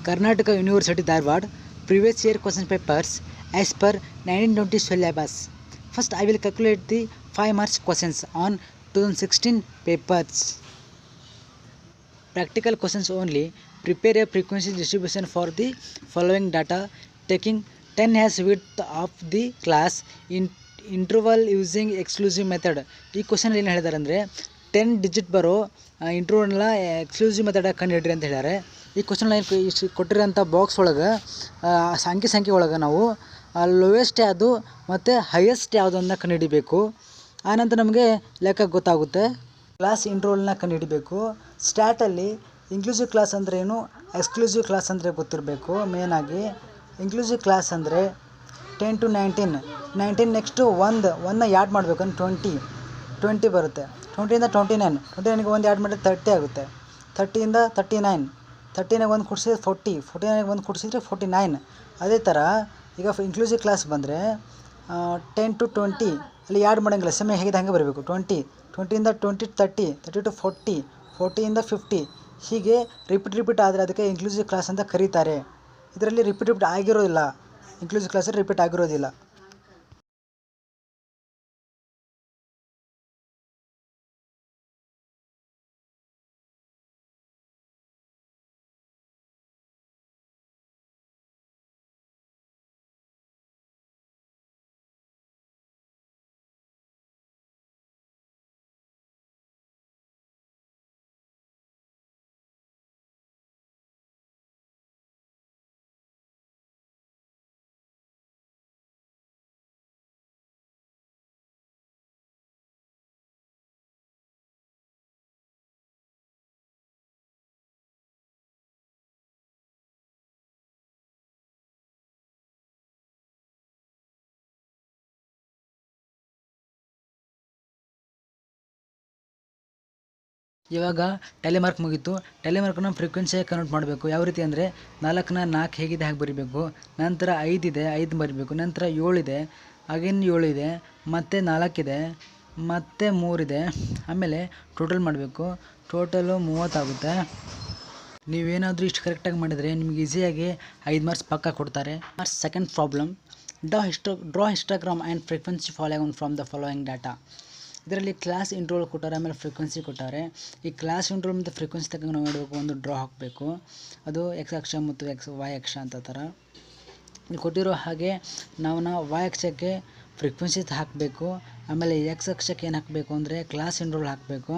Karnataka University Dharwad, previous year question papers as per 1920 syllabus. First, I will calculate the 5 marks questions on 2016 papers. Practical questions only. Prepare a frequency distribution for the following data, taking 10 as width of the class in interval using exclusive method. ಈ question ಏನು ಹೇಳಿದ್ದಾರೆ ಅಂದರೆ 10 digit ಬರೋ ಇಂಟರ್ವಲ್ನ exclusive method ಕಂಡುಹಿಡ್ರಿ ಅಂತ ಹೇಳ್ಯಾರೆ. ಈ question ಕೊಟ್ಟಿರೋಂಥ box ಒಳಗೆ ಸಂಖ್ಯೆ ಒಳಗೆ ನಾವು ಲೋವೆಸ್ಟ್ ಯಾವುದು ಮತ್ತು ಹೈಯೆಸ್ಟ್ ಯಾವುದನ್ನು ಕಂಡುಹಿಡಿಬೇಕು. ಆನಂತರ ನಮಗೆ ಲೆಕ್ಕ ಗೊತ್ತಾಗುತ್ತೆ. ಕ್ಲಾಸ್ ಇಂಟರ್ವಲ್ನ ಕಂಡುಹಿಡಬೇಕು. ಸ್ಟ್ಯಾಟಲ್ಲಿ ಇನ್ಕ್ಲೂಸಿವ್ ಕ್ಲಾಸ್ ಅಂದರೆ ಏನು, ಎಕ್ಸ್ಕ್ಲೂಸಿವ್ ಕ್ಲಾಸ್ ಅಂದರೆ ಗೊತ್ತಿರಬೇಕು. ಮೇನಾಗಿ ಇನ್ಕ್ಲೂಸಿವ್ ಕ್ಲಾಸ್ ಅಂದರೆ 10 to 19 ನೆಕ್ಸ್ಟು ಒಂದನ್ನ ಆ್ಯಡ್ ಮಾಡಬೇಕು ಅಂದ್ರೆ 20 ಬರುತ್ತೆ. 20ಇಂದ 29, 29ಗೆ ಒಂದು ಆ್ಯಡ್ ಮಾಡಿದ್ರೆ 30 ಆಗುತ್ತೆ. 30ಇಂದ 39, 39ಗೆ ಒಂದು ಕೂಡಿಸಿದ್ರೆ 40, 49ಗೆ ಒಂದು ಕೂಡಿಸಿದ್ರೆ 49. ಅದೇ ಥರ ಈಗ ಇನ್ಕ್ಲೂಸಿವ್ ಕ್ಲಾಸ್ ಬಂದರೆ 10 to 20 ಅಲ್ಲಿ ಆ್ಯಡ್ ಮಾಡೋಂಗಿಲ್ಲ, ಸಮಯ ಹೇಗಿದೆ ಹಾಗೆ ಬರಬೇಕು. 20ಇಂದ 20 30, 30 to 40, 40ಇಂದ 50 ಹೀಗೆ ರಿಪೀಟ್ ಆದರೆ ಅದಕ್ಕೆ ಇನ್ಕ್ಲೂಸಿವ್ ಕ್ಲಾಸ್ ಅಂತ ಕರೀತಾರೆ. ಇದರಲ್ಲಿ ರಿಪೀಟ್ ಆಗಿರೋದಿಲ್ಲ, ಇನ್ಕ್ಲೂಸಿವ್ ಕ್ಲಾಸಲ್ಲಿ ರಿಪೀಟ್ ಆಗಿರೋದಿಲ್ಲ. ಇವಾಗ ಟೆಲಿಮಾರ್ಕ್ ಮುಗೀತು. ಟೆಲಿಮಾರ್ಕ್ನ ಫ್ರೀಕ್ವೆನ್ಸಿಯಾಗಿ ಕನ್ವರ್ಟ್ ಮಾಡಬೇಕು. ಯಾವ ರೀತಿ ಅಂದರೆ 4ನ 4 ಹೇಗಿದೆ ಹಾಗೆ ಬರೀಬೇಕು. ನಂತರ 5 ಇದೆ, 5 ಬರೀಬೇಕು. ನಂತರ 7 ಇದೆ, ಅಗೇನ್ 7 ಇದೆ, ಮತ್ತು 4 ಇದೆ, ಮತ್ತು 3 ಇದೆ. ಆಮೇಲೆ ಟೋಟಲ್ ಮಾಡಬೇಕು. ಟೋಟಲು 30 ಆಗುತ್ತೆ. ನೀವೇನಾದರೂ ಇಷ್ಟು ಕರೆಕ್ಟಾಗಿ ಮಾಡಿದರೆ ನಿಮ್ಗೆ ಈಸಿಯಾಗಿ 5 ಮಾರ್ಕ್ಸ್ ಪಕ್ಕ ಕೊಡ್ತಾರೆ. Second problem, draw histogram and frequency following from the following data. ಇದರಲ್ಲಿ ಕ್ಲಾಸ್ ಇಂಟರ್ವಲ್ ಕೊಟ್ಟಾರೆ, ಆಮೇಲೆ ಫ್ರೀಕ್ವೆನ್ಸಿ ಕೊಟ್ಟಾರೆ. ಈ ಕ್ಲಾಸ್ ಇಂಟರ್ವಲ್ ಮತ್ತು ಫ್ರೀಕ್ವೆನ್ಸಿ ತಗೊಂಡು ನಾವು ಮಾಡಬೇಕು, ಒಂದು ಡ್ರಾ ಹಾಕಬೇಕು. ಅದು ಎಕ್ಸ್ ಅಕ್ಷ ಮತ್ತು ವೈ ಅಕ್ಷ ಅಂತ ಥರ ಇಲ್ಲಿ ಕೊಟ್ಟಿರೋ ಹಾಗೆ ನಾವು ವೈ ಅಕ್ಷಕ್ಕೆ ಫ್ರೀಕ್ವೆನ್ಸಿ ಹಾಕಬೇಕು. ಆಮೇಲೆ ಎಕ್ಸ್ ಅಕ್ಷಕ್ಕೆ ಏನು ಹಾಕಬೇಕು ಅಂದರೆ ಕ್ಲಾಸ್ ಇಂಟರ್ವಲ್ ಹಾಕಬೇಕು.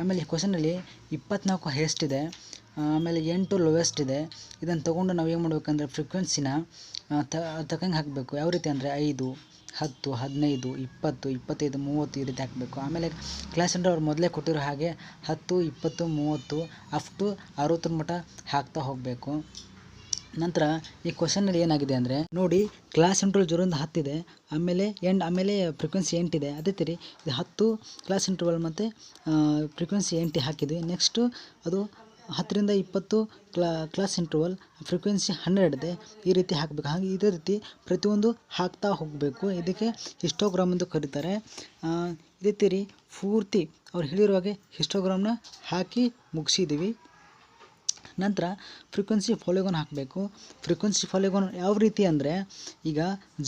ಆಮೇಲೆ ಈ ಕ್ವಶನಲ್ಲಿ 24 ಹೈಯೆಸ್ಟ್ ಇದೆ, ಆಮೇಲೆ 8 ಲೋವೆಸ್ಟ್ ಇದೆ. ಇದನ್ನು ತೊಗೊಂಡು ನಾವು ಏನು ಮಾಡಬೇಕಂದ್ರೆ ಫ್ರೀಕ್ವೆನ್ಸಿನ ತಕ್ಕಂಗೆ ಹಾಕಬೇಕು. ಯಾವ ರೀತಿ ಅಂದರೆ 5, 10, 15, 20, 25, 30 ಈ ರೀತಿ ಹಾಕಬೇಕು. ಆಮೇಲೆ ಕ್ಲಾಸ್ ಇಂಟರ್ವಲ್ ಮೊದಲೇ ಕೊಟ್ಟಿರೋ ಹಾಗೆ 10, 20, 30 ಅಪ್ ಟು 60 ಮಟ್ಟ ಹಾಕ್ತಾ ಹೋಗಬೇಕು. ನಂತರ ಈ ಕ್ವಶನಲ್ಲಿ ಏನಾಗಿದೆ ಅಂದರೆ ನೋಡಿ, ಕ್ಲಾಸ್ ಇಂಟರ್ವಲ್ 0ಇಂದ 10 ಇದೆ, ಆಮೇಲೆ ಫ್ರೀಕ್ವೆನ್ಸಿ 8 ಇದೆ. ಅದೇ ಥರ ಇದು 10 ಕ್ಲಾಸ್ ಇಂಟರ್ವಲ್ ಮತ್ತು ಫ್ರೀಕ್ವೆನ್ಸಿ 8 ಹಾಕಿದ್ವಿ. ನೆಕ್ಸ್ಟು ಅದು 10ರಿಂದ 20 ಕ್ಲಾಸ್ ಇಂಟರ್ವಲ್, ಫ್ರೀಕ್ವೆನ್ಸಿ 12 ಇದೆ. ಈ ರೀತಿ ಹಾಕಬೇಕು. ಹಾಗೆ ಇದೇ ರೀತಿ ಪ್ರತಿಯೊಂದು ಹಾಕ್ತಾ ಹೋಗಬೇಕು. ಇದಕ್ಕೆ ಹಿಸ್ಟೋಗ್ರಾಮ್ ಎಂದು ಕರೀತಾರೆ. ಇದೇ ಥರ ಪೂರ್ತಿ ಅವ್ರು ಹೇಳಿರೋ ಹಾಗೆ ಹಿಸ್ಟೋಗ್ರಾಮ್ನ ಹಾಕಿ ಮುಗಿಸಿದ್ದೀವಿ. ನಂತರ ಫ್ರೀಕ್ವೆನ್ಸಿ ಫಾಲೋಗೋನ್ ಹಾಕಬೇಕು. ಫ್ರೀಕ್ವೆನ್ಸಿ ಫಾಲೋಗೋನ್ ಯಾವ ರೀತಿ ಅಂದರೆ ಈಗ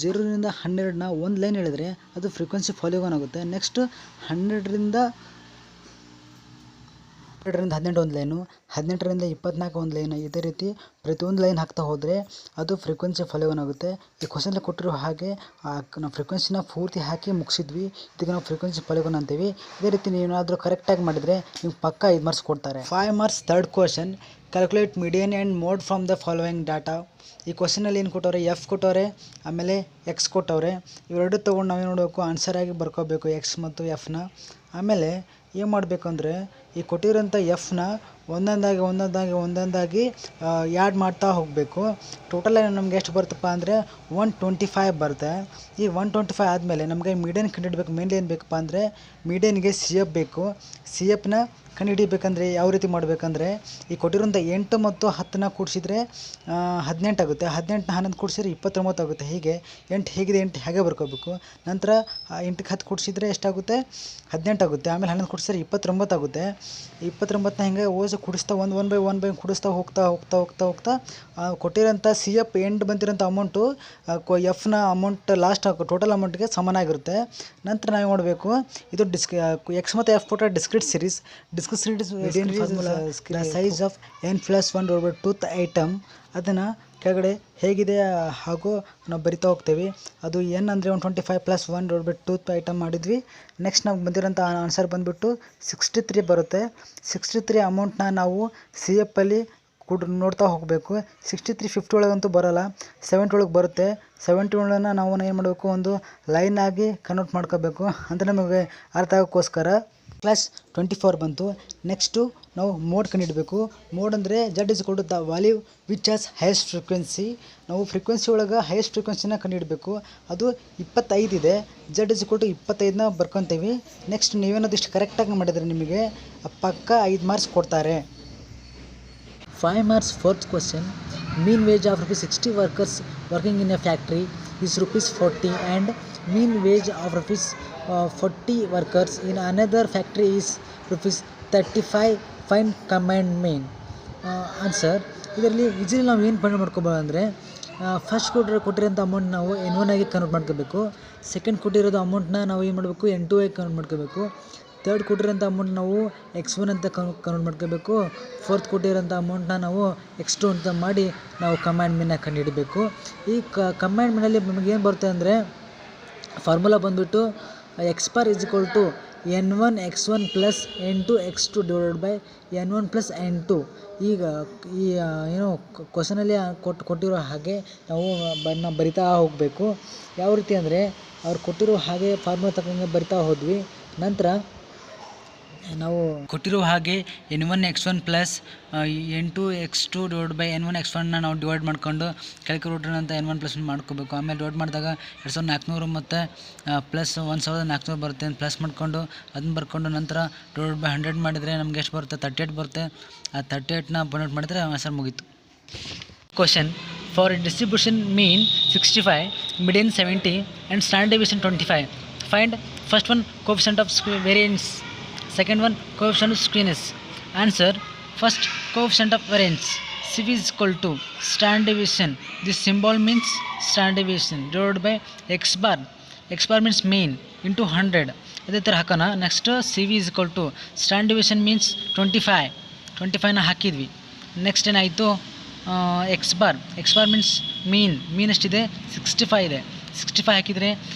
0ರಿಂದ 12ನ ಒಂದು ಲೈನ್ ಹೇಳಿದರೆ ಅದು ಫ್ರೀಕ್ವೆನ್ಸಿ ಫಾಲೋಗೋನ್ ಆಗುತ್ತೆ. ನೆಕ್ಸ್ಟ್ 12ರಿಂದ 18 ಒಂದು ಲೈನು, 18ರಿಂದ 24 ಒಂದು ಲೈನು. ಇದೇ ರೀತಿ ಪ್ರತಿಯೊಂದು ಲೈನ್ ಹಾಕ್ತಾ ಹೋದರೆ ಅದು ಫ್ರೀಕ್ವೆನ್ಸಿ ಫಾಲೋಗೋನ್ ಆಗುತ್ತೆ. ಈ ಕ್ವಶನಲ್ಲಿ ಕೊಟ್ಟಿರೋ ಹಾಗೆ ನಾವು ಫ್ರೀಕ್ವೆನ್ಸಿನ ಪೂರ್ತಿ ಹಾಕಿ ಮುಗಿಸಿದ್ವಿ. ಇದಕ್ಕೆ ನಾವು ಫ್ರೀಕ್ವೆನ್ಸಿ ಫಾಲೋಗೋನ್ ಅಂತೀವಿ. ಇದೇ ರೀತಿ ನೀವೇನಾದರೂ ಕರೆಕ್ಟಾಗಿ ಮಾಡಿದರೆ ನಿಮ್ಗೆ ಪಕ್ಕ 5 ಮಾರ್ಕ್ಸ್ ಕೊಡ್ತಾರೆ. 5 marks third question, calculate median and mode from the following data. ಈ ಕ್ವಶನಲ್ಲಿ ಏನು ಕೊಟ್ಟವ್ರೆ, ಎಫ್ ಕೊಟ್ಟವ್ರೆ, ಆಮೇಲೆ ಎಕ್ಸ್ ಕೊಟ್ಟವ್ರೆ. ಇವೆರಡು ತೊಗೊಂಡು ನಾವೇನು ಮಾಡಬೇಕು, ಆನ್ಸರ್ ಆಗಿ ಬರ್ಕೋಬೇಕು ಎಕ್ಸ್ ಮತ್ತು ಎಫ್ನ. ಆಮೇಲೆ ಏನು ಮಾಡಬೇಕು ಅಂದರೆ ಈ ಕೊಟ್ಟಿರೋಂಥ ಎಫ್ನ ಒಂದೊಂದಾಗಿ ಆ್ಯಡ್ ಮಾಡ್ತಾ ಹೋಗಬೇಕು. ಟೋಟಲ್ ನಮ್ಗೆ ಎಷ್ಟು ಬರುತ್ತಪ್ಪ ಅಂದರೆ 125 ಬರುತ್ತೆ. ಈ 125 ಆದಮೇಲೆ ನಮಗೆ ಮೀಡಿಯನ್ ಕಂಡುಹಿಡಬೇಕು. ಮೇನ್ಲಿ ಏನು ಬೇಕಪ್ಪ ಅಂದರೆ ಮೀಡಿಯನ್ಗೆ ಸಿ ಎಫ್ ಬೇಕು. ಸಿ ಎಫ್ನ ಕಂಡುಹಿಡಿಬೇಕಂದ್ರೆ ಯಾವ ರೀತಿ ಮಾಡಬೇಕಂದ್ರೆ, ಈ ಕೊಟ್ಟಿರೋಂಥ 8 ಮತ್ತು 10ನ ಕೂಡಿಸಿದ್ರೆ 18 ಆಗುತ್ತೆ. 18ನ 11 ಕೂಡಿಸಿದ್ರೆ 29 ಆಗುತ್ತೆ. ಹೀಗೆ 8 ಹೇಗಿದೆ 8 ಹಾಗೆ ಬರ್ಕೋಬೇಕು. ನಂತರ 8ಕ್ಕೆ 10 ಕೂಡಿಸಿದ್ರೆ ಎಷ್ಟಾಗುತ್ತೆ? 18 ಆಗುತ್ತೆ. ಆಮೇಲೆ 11 ಕೂಡಿಸಿದ್ರೆ 29 ಆಗುತ್ತೆ. 29ನ ಹಿಂಗೆ ಕೂಡಿಸ್ತಾ ಒನ್ ಬೈ ಕೂಡಿಸ್ತಾ ಹೋಗ್ತಾ ಕೊಟ್ಟಿರೋಂಥ CF ಎಂಡ್ ಬಂದಿರೋಂಥ ಅಮೌಂಟು ಎಫ್ನ ಅಮೌಂಟ್ ಲಾಸ್ಟ್ ಟೋಟಲ್ ಅಮೌಂಟ್ಗೆ ಸಮನಾಗಿರುತ್ತೆ. ನಂತರ ನಾವು ಮಾಡಬೇಕು, ಇದು ಎಕ್ಸ್ ಮತ್ತು ಎಫ್ ಕೊಟ್ಟರೆ discrete series size of n+1/2th item. ಅದನ್ನು ಕೆಳಗಡೆ ಹೇಗಿದೆ ಹಾಗೂ ನಾವು ಬರಿತಾ ಹೋಗ್ತೇವೆ. ಅದು n ಅಂದರೆ 125 + 1/2th ಐಟಮ್ ಮಾಡಿದ್ವಿ. ನೆಕ್ಸ್ಟ್ ನಾವು ಬಂದಿರೋಂಥ ಆನ್ಸರ್ ಬಂದುಬಿಟ್ಟು 63 ಬರುತ್ತೆ. 63 ಅಮೌಂಟ್ನ ನಾವು CF ಅಲ್ಲಿ ನೋಡ್ತಾ ಹೋಗಬೇಕು. 63 50 ಒಳಗಂತೂ ಬರೋಲ್ಲ, 70 ಒಳಗೆ ಬರುತ್ತೆ. 70 ಒಳನ ನಾವು ಏನು ಮಾಡಬೇಕು, ಒಂದು ಲೈನ್ ಆಗಿ ಕನ್ವರ್ಟ್ ಮಾಡ್ಕೋಬೇಕು. ಅಂದರೆ ನಮಗೆ ಅರ್ಥ ಆಗೋಕ್ಕೋಸ್ಕರ. ಕ್ಲಾಸ್ 24 ಬಂತು. ನೆಕ್ಸ್ಟು ನಾವು ಮೋಡ್ ಕಂಡುಹಿಡಬೇಕು. ಮೋಡ್ ಅಂದರೆ Z = the value which has highest frequency. ನಾವು ಫ್ರೀಕ್ವೆನ್ಸಿ ಒಳಗೆ ಹೈಯೆಸ್ಟ್ ಫ್ರೀಕ್ವೆನ್ಸಿನ ಕಂಡುಹಿಡಬೇಕು. ಅದು 25 ಇದೆ. Z = 25ನ ಬರ್ಕೊತೀವಿ. ನೆಕ್ಸ್ಟ್ ನೀವೇನೋದು ಇಷ್ಟು ಕರೆಕ್ಟಾಗಿ ಮಾಡಿದರೆ ನಿಮಗೆ ಪಕ್ಕ 5 ಮಾರ್ಕ್ಸ್ ಕೊಡ್ತಾರೆ. 5 marks. Fourth question. Mean wage of ₹60 workers working in a factory is ₹40 and mean wage of ₹40 workers in another factory is ₹35. Find combined mean. Answer. ಇದರಲ್ಲಿ ಈಸಿಲಿ ನಾವು ಏನು ಫೈಂಡ್ ಮಾಡ್ಕೋಬೋದು ಅಂದರೆ, ಫಸ್ಟ್ ಕೊಟ್ಟಿರೋಂಥ ಅಮೌಂಟ್ ನಾವು N1 ಆಗಿ convert ಮಾಡ್ಕೋಬೇಕು. Second ಕೊಟ್ಟಿರೋದು ಅಮೌಂಟ್ನ ನಾವು ಏನು ಮಾಡಬೇಕು, N2 ಆಗಿ ಕನ್ವರ್ಟ್ ಮಾಡ್ಕೋಬೇಕು. ಥರ್ಡ್ ಕೊಟ್ಟಿರೋಂಥ ಅಮೌಂಟ್ ನಾವು X1 ಅಂತ ಕನ್ವರ್ಟ್ ಮಾಡ್ಕೋಬೇಕು. ಫೋರ್ತ್ ಕೊಟ್ಟಿರೋಂಥ ಅಮೌಂಟ್ನ ನಾವು X2 ಅಂತ ಮಾಡಿ ನಾವು ಕಂಬೈನ್ಡ್ ಮೀನ್ನ ಕಂಡುಹಿಡಬೇಕು. ಈ ಕಂಬೈನ್ಡ್ ಮೀನಲ್ಲಿ ನಮಗೇನು ಬರುತ್ತೆ ಅಂದರೆ, ಫಾರ್ಮುಲಾ ಬಂದುಬಿಟ್ಟು X = N1 X1 + N2 X2 / N1 + N2. ಈಗ ಈ ಏನೋ ಕ್ವಶನಲ್ಲಿ ಕೊಟ್ಟಿರೋ ಹಾಗೆ ನಾವು ಬರಿತಾ ಹೋಗಬೇಕು. ಯಾವ ರೀತಿ ಅಂದರೆ, ಅವ್ರು ಕೊಟ್ಟಿರೋ ಹಾಗೆ ಫಾರ್ಮುಲಾ ತಗೊಂಡು ಬರಿತಾ ಹೋದ್ವಿ. ನಂತರ ನಾವು ಕೊಟ್ಟಿರೋ ಹಾಗೆ N1 X1 + N2 X2 / N1 X1ನ ನಾವು ಡಿವೈಡ್ ಮಾಡ್ಕೊಂಡು ಕ್ಯಾಲ್ಕುಲೇಟರ್ ಅಂತ N1 + ಮಾಡ್ಕೋಬೇಕು. ಆಮೇಲೆ ಡಿವೈಡ್ ಮಾಡಿದಾಗ 2400 ಮತ್ತು ಪ್ಲಸ್ 1400 ಬರುತ್ತೆ. ಪ್ಲಸ್ ಮಾಡಿಕೊಂಡು ಅದನ್ನ ಬರ್ಕೊಂಡು ನಂತರ /100 ಮಾಡಿದರೆ ನಮ್ಗೆ ಎಷ್ಟು ಬರುತ್ತೆ? 38 ಬರುತ್ತೆ. ಆ 38ನ ಬನೋಟ್ ಮಾಡಿದರೆ ಆನ್ಸರ್ ಮುಗೀತು. Question. For distribution mean 65, median 70 and standard deviation 25. Find first one coefficient of variance, second one coefficient of skewness. Answer. First coefficient of variance, CV is equal to standard deviation. This symbol means standard deviation divided by x bar. X bar means mean into 100. ಅದೇ ಥರ ಹಾಕೋಣ. Next CV is equal to standard deviation means 25ನ ಹಾಕಿದ್ವಿ. Next ಏನಾಯಿತು, X bar means ಮೀನ್ ಎಷ್ಟಿದೆ? 65 ಇದೆ. 65 ಹಾಕಿದರೆ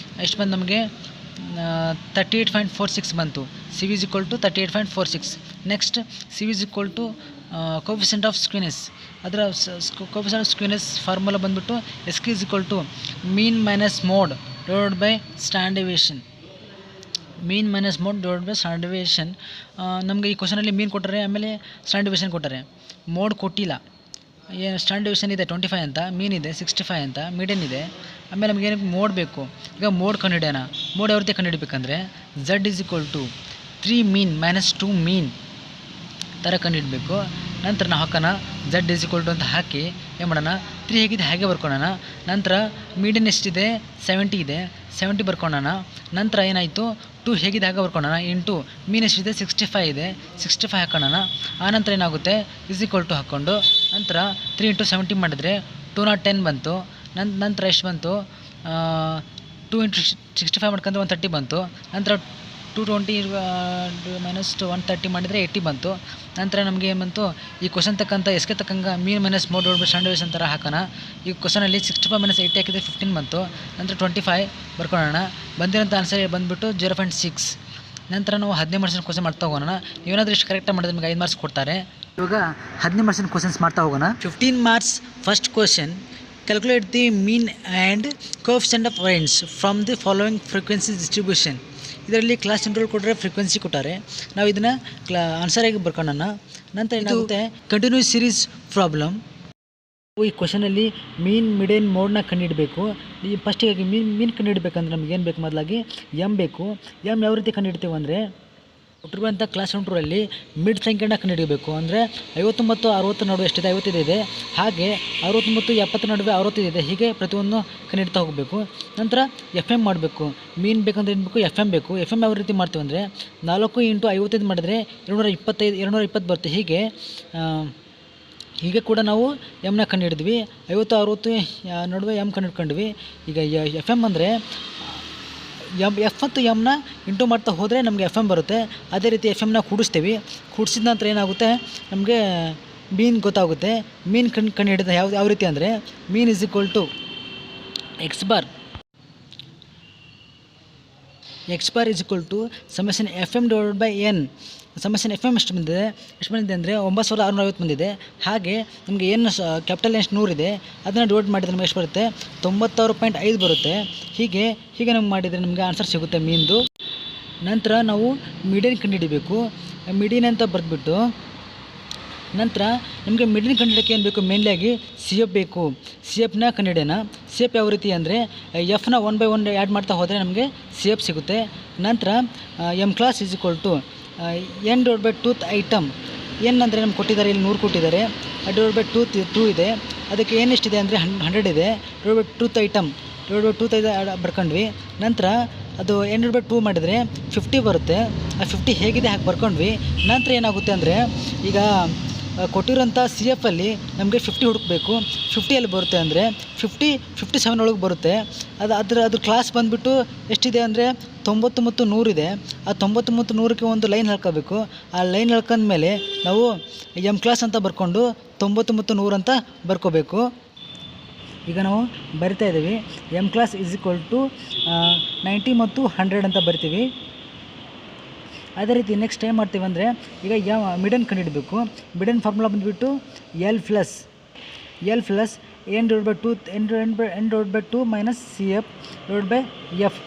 ಎಷ್ಟು ಬಂದು ನಮಗೆ 38.46 ಬಂತು. CV is equal to 38.46. Next CV is equal to coefficient of skewness. ಅದರ coefficient of skewness ಫಾರ್ಮುಲಾ ಬಂದುಬಿಟ್ಟು SQ is equal to mean minus mode divided by standard deviation. standard deviation. ನಮಗೆ ಈ ಕ್ವಶನಲ್ಲಿ ಮೀನ್ ಕೊಟ್ಟರೆ, ಆಮೇಲೆ ಸ್ಟ್ಯಾಂಡರ್ಡ್ ಡಿವಿಷನ್ ಕೊಟ್ಟರೆ, mode ಕೊಟ್ಟಿಲ್ಲ. ಏನು standard division ಇದೆ 25 ಅಂತ, ಮೀನ್ ಇದೆ 65 ಅಂತ, ಮೀಡಿಯನ್ ಇದೆ. ಆಮೇಲೆ ನಮಗೇನು ಮೋಡ್ ಬೇಕು. ಈಗ ಮೋಡ್ ಕಂಡುಹಿಡಿಯೋಣ. ಮೋಡ್ ಯಾವ ರೀತಿ ಕಂಡುಹಿಡಬೇಕಂದ್ರೆ, Z is equal to 3 mean minus 2 mean ಥರ ಕಂಡುಹಿಡಬೇಕು. ನಂತರ ನಾವು ಹಾಕೋಣ Z is equal to ಅಂತ ಹಾಕಿ ಏನು ಮಾಡೋಣ, 3 ಹೇಗಿದೆ ಹಾಗೆ ಬರ್ಕೊಳ್ಳೋಣ. ನಂತರ ಮೀಡಿಯನ್ ಎಷ್ಟಿದೆ? 70 ಇದೆ. 70 ಬರ್ಕೊಳ್ಳೋಣ. ನಂತರ ಏನಾಯಿತು, 2 ಹೇಗಿದೆ ಹಾಗೆ ಬರ್ಕೊಳ್ಳೋಣ. ಇಂಟು ಮೀನ್ ಎಷ್ಟಿದೆ? 65 ಇದೆ. 65 ಹಾಕೋಣ. ಆನಂತರ ಏನಾಗುತ್ತೆ, ಇಸ್ ಈಕ್ವಲ್ ಟು ಹಾಕ್ಕೊಂಡು ನಂತರ 3 × 70 ಮಾಡಿದರೆ 210 ಬಂತು. ನಂತರ ಎಷ್ಟು ಬಂತು? 2 × 65 ಮಾಡ್ಕೊಂಡ್ರೆ 130 ಬಂತು. ನಂತರ 220 - 130 ಮಾಡಿದರೆ 80 ಬಂತು. ನಂತರ ನಮಗೆ ಏನು ಬಂತು, ಈ ಕ್ವಶನ್ ತಕ್ಕಂಥ ಎಸ್ಕೆ ತಕ್ಕಂಗೆ ಮೀನ್ ಮೈನಸ್ ಮೋಡ್ / ಸ್ಟ್ಯಾಂಡರ್ಡ್ ಡಿವಿಷನ್ ಥರ ಹಾಕೋಣ. ಈ ಕ್ವಶನಲ್ಲಿ 65 - 80 ಹಾಕಿದರೆ 15 ಬಂತು. ನಂತರ 25 ಬರ್ಕೊಳ್ಳೋಣ. ಬಂದಿರೋಂಥ ಆನ್ಸರ್ ಬಂದುಬಿಟ್ಟು 0.6. ನಂತರ ನಾವು 15 ಮಾರ್ಕ್ಸಿನ ಕ್ವಶನ್ ಮಾಡ್ತಾ ಹೋಗೋಣ. ನೀವೇನಾದರೂ ಇಷ್ಟು ಕರೆಕ್ಟಾಗಿ ಮಾಡಿದ್ರೆ ನಿಮಗೆ 5 ಮಾರ್ಕ್ಸ್ ಕೊಡ್ತಾರೆ. ಇವಾಗ 15 ಮಾರ್ಕ್ಸಿನ ಕ್ವಶನ್ಸ್ ಮಾಡ್ತಾ ಹೋಗೋಣ. 15 marks. First question. Calculate the mean and coefficient of range from the following frequency distribution. ಇದರಲ್ಲಿ ಕ್ಲಾಸ್ ಇಂಟರ್ವಲ್ ಕೊಟ್ಟರೆ ಫ್ರೀಕ್ವೆನ್ಸಿ ಕೊಟ್ಟಾರೆ. ನಾವು ಇದನ್ನು ಆನ್ಸರಾಗಿ ಬರ್ಕೊಳ್ಳೋಣ. ನಂತರ ಏನಾಗುತ್ತೆ, ಕಂಟಿನ್ಯೂಸ್ ಸೀರೀಸ್ ಪ್ರಾಬ್ಲಮ್. ಈ ಕ್ವಶನಲ್ಲಿ ಮೀನ್ ಮಿಡಿಯನ್ ಮೋಡ್ನ ಕಂಡುಹಿಡಬೇಕು. ಈ ಫಸ್ಟಿಗೆ ಮೀನ್ ಕಂಡುಹಿಡಬೇಕಂದ್ರೆ ನಮಗೇನು ಬೇಕು? ಮೊದಲಾಗಿ ಎಮ್ ಬೇಕು. ಎಮ್ ಯಾವ ರೀತಿ ಕಂಡುಹಿಡ್ತೇವೆ ಅಂದರೆ, ಕೊಟ್ಟಿರುವಂಥ ಕ್ಲಾಸ್ ಕಂಟ್ರೋಲಲ್ಲಿ ಮಿಡ್ ಸಂಖ್ಯೆನ ಕಂಡುಹಿಡಿಯಬೇಕು. ಅಂದರೆ 50 ಮತ್ತು 60 ನಡುವೆ ಎಷ್ಟಿದೆ, 55 ಇದೆ. ಹಾಗೆ 60 ಮತ್ತು 70 ನಡುವೆ 65 ಇದೆ. ಹೀಗೆ ಪ್ರತಿಯೊಂದು ಕಂಡುಹಿಡ್ತಾ ಹೋಗಬೇಕು. ನಂತರ ಎಫ್ ಎಮ್ ಮಾಡಬೇಕು. ಮೀನ್ ಬೇಕಂದ್ರೆ ಏನು ಬೇಕು, ಎಫ್ ಎಮ್ ಬೇಕು. ಎಫ್ ಎಮ್ ಯಾವ ರೀತಿ ಮಾಡ್ತೀವಿ ಅಂದರೆ 4 × 55 ಮಾಡಿದರೆ 220 ಬರುತ್ತೆ. ಹೀಗೆ ಕೂಡ ನಾವು ಎಮ್ನ ಕಂಡುಹಿಡಿದ್ವಿ. 50 60 ನಡುವೆ ಎಮ್ ಕಂಡುಹಿಡ್ಕೊಂಡ್ವಿ. ಈಗ ಎಫ್ ಎಮ್ ಅಂದರೆ ಎಫ್ ಮತ್ತು ಎಮ್ನ ಇಂಟು ಮಾಡ್ತಾ ಹೋದರೆ ನಮಗೆ ಎಫ್ ಎಮ್ ಬರುತ್ತೆ. ಅದೇ ರೀತಿ ಎಫ್ ಎಮ್ನ ಕೂಡಿಸ್ತೀವಿ. ಕೂಡಿಸಿದ ನಂತರ ಏನಾಗುತ್ತೆ, ನಮಗೆ ಮೀನ್ ಗೊತ್ತಾಗುತ್ತೆ. ಮೀನ್ ಕಂಡುಹಿಡಿದ ಯಾವ ರೀತಿ ಅಂದರೆ ಮೀನ್ = X bar summation F M / N. Summation F M ಎಷ್ಟು ಬಂದಿದೆ ಅಂದರೆ 9650 ಬಂದಿದೆ. ಹಾಗೆ ನಮಗೆ ಏನು ಕ್ಯಾಪಿಟಲ್ ಎಷ್ಟು 100 ಇದೆ, ಅದನ್ನು ಡಿವೈಡ್ ಮಾಡಿದರೆ ನಮಗೆ ಎಷ್ಟು ಬರುತ್ತೆ, 96.5 ಬರುತ್ತೆ. ಹೀಗೆ ನಮ್ಗೆ ಮಾಡಿದರೆ ನಮಗೆ ಆನ್ಸರ್ ಸಿಗುತ್ತೆ ಮೀನ್ದು. ನಂತರ ನಾವು ಮೀಡಿಯನ್ ಕಂಡುಹಿಡಿಬೇಕು. ಮೀಡಿಯನ್ ಅಂತ ಬರೆದ್ಬಿಟ್ಟು ನಂತರ ನಮಗೆ ಮಿಡ್ಲ್ ಕಂಡುಹಿಡಿಯೋಕ್ಕೆ ಏನು ಬೇಕು, ಮೇನ್ಲಿಯಾಗಿ ಸಿ ಎಫ್ ಬೇಕು. ಸಿ ಎಫ್ನ ಕಂಡುಹಿಡಿಯೋಣ. ಸಿ ಎಫ್ ಯಾವ ರೀತಿ ಅಂದರೆ ಎಫ್ನ 1/1 ಆ್ಯಡ್ ಮಾಡ್ತಾ ಹೋದರೆ ನಮಗೆ ಸಿ ಎಫ್ ಸಿಗುತ್ತೆ. ನಂತರ M class = n / 2th item. N ಅಂದರೆ ನಮ್ಗೆ ಕೊಟ್ಟಿದ್ದಾರೆ, ಇಲ್ಲಿ 100 ಕೊಟ್ಟಿದ್ದಾರೆ. / 2 ಇದೆ. ಅದಕ್ಕೆ ಏನು ಎಷ್ಟಿದೆ ಅಂದರೆ 100 ಇದೆ. / 2th ಐಟಮ್ ಬರ್ಕೊಂಡ್ವಿ. ನಂತರ ಅದು n / 2 ಮಾಡಿದರೆ 50 ಬರುತ್ತೆ. ಆ 50 ಹೇಗಿದೆ ಹಾಗೆ ಬರ್ಕೊಂಡ್ವಿ. ನಂತರ ಏನಾಗುತ್ತೆ ಅಂದರೆ ಈಗ ಕೊಟ್ಟಿರೋಂಥ ಸಿ ಎಫಲ್ಲಿ ನಮಗೆ 50 ಹುಡುಕಬೇಕು. 50 ಎಲ್ಲಿ ಬರುತ್ತೆ ಅಂದರೆ 57 ಒಳಗೆ ಬರುತ್ತೆ. ಅದ್ರ ಕ್ಲಾಸ್ ಬಂದುಬಿಟ್ಟು ಎಷ್ಟಿದೆ ಅಂದರೆ 90 ಮತ್ತು 100 ಇದೆ. ಆ 90 ಮತ್ತು 100ಕ್ಕೆ ಒಂದು ಲೈನ್ ಹೇಳ್ಕೋಬೇಕು. ಆ ಲೈನ್ ಹೇಳ್ಕೊಂಡ್ಮೇಲೆ ನಾವು ಎಮ್ ಕ್ಲಾಸ್ ಅಂತ ಬರ್ಕೊಂಡು 90 ಮತ್ತು 100 ಅಂತ ಬರ್ಕೋಬೇಕು. ಈಗ ನಾವು ಬರಿತಾ ಇದ್ದೀವಿ. ಎಮ್ ಕ್ಲಾಸ್ = 90 ಮತ್ತು 100 ಅಂತ ಬರ್ತೀವಿ. ಅದೇ ರೀತಿ ನೆಕ್ಸ್ಟ್ ಏನು ಮಾಡ್ತೀವಿ ಅಂದರೆ ಈಗ ಮಿಡನ್ ಕಂಡುಹಿಡಬೇಕು. ಮಿಡನ್ ಫಾರ್ಮುಲಾ ಬಂದುಬಿಟ್ಟು L plus n / 2 minus C F / F.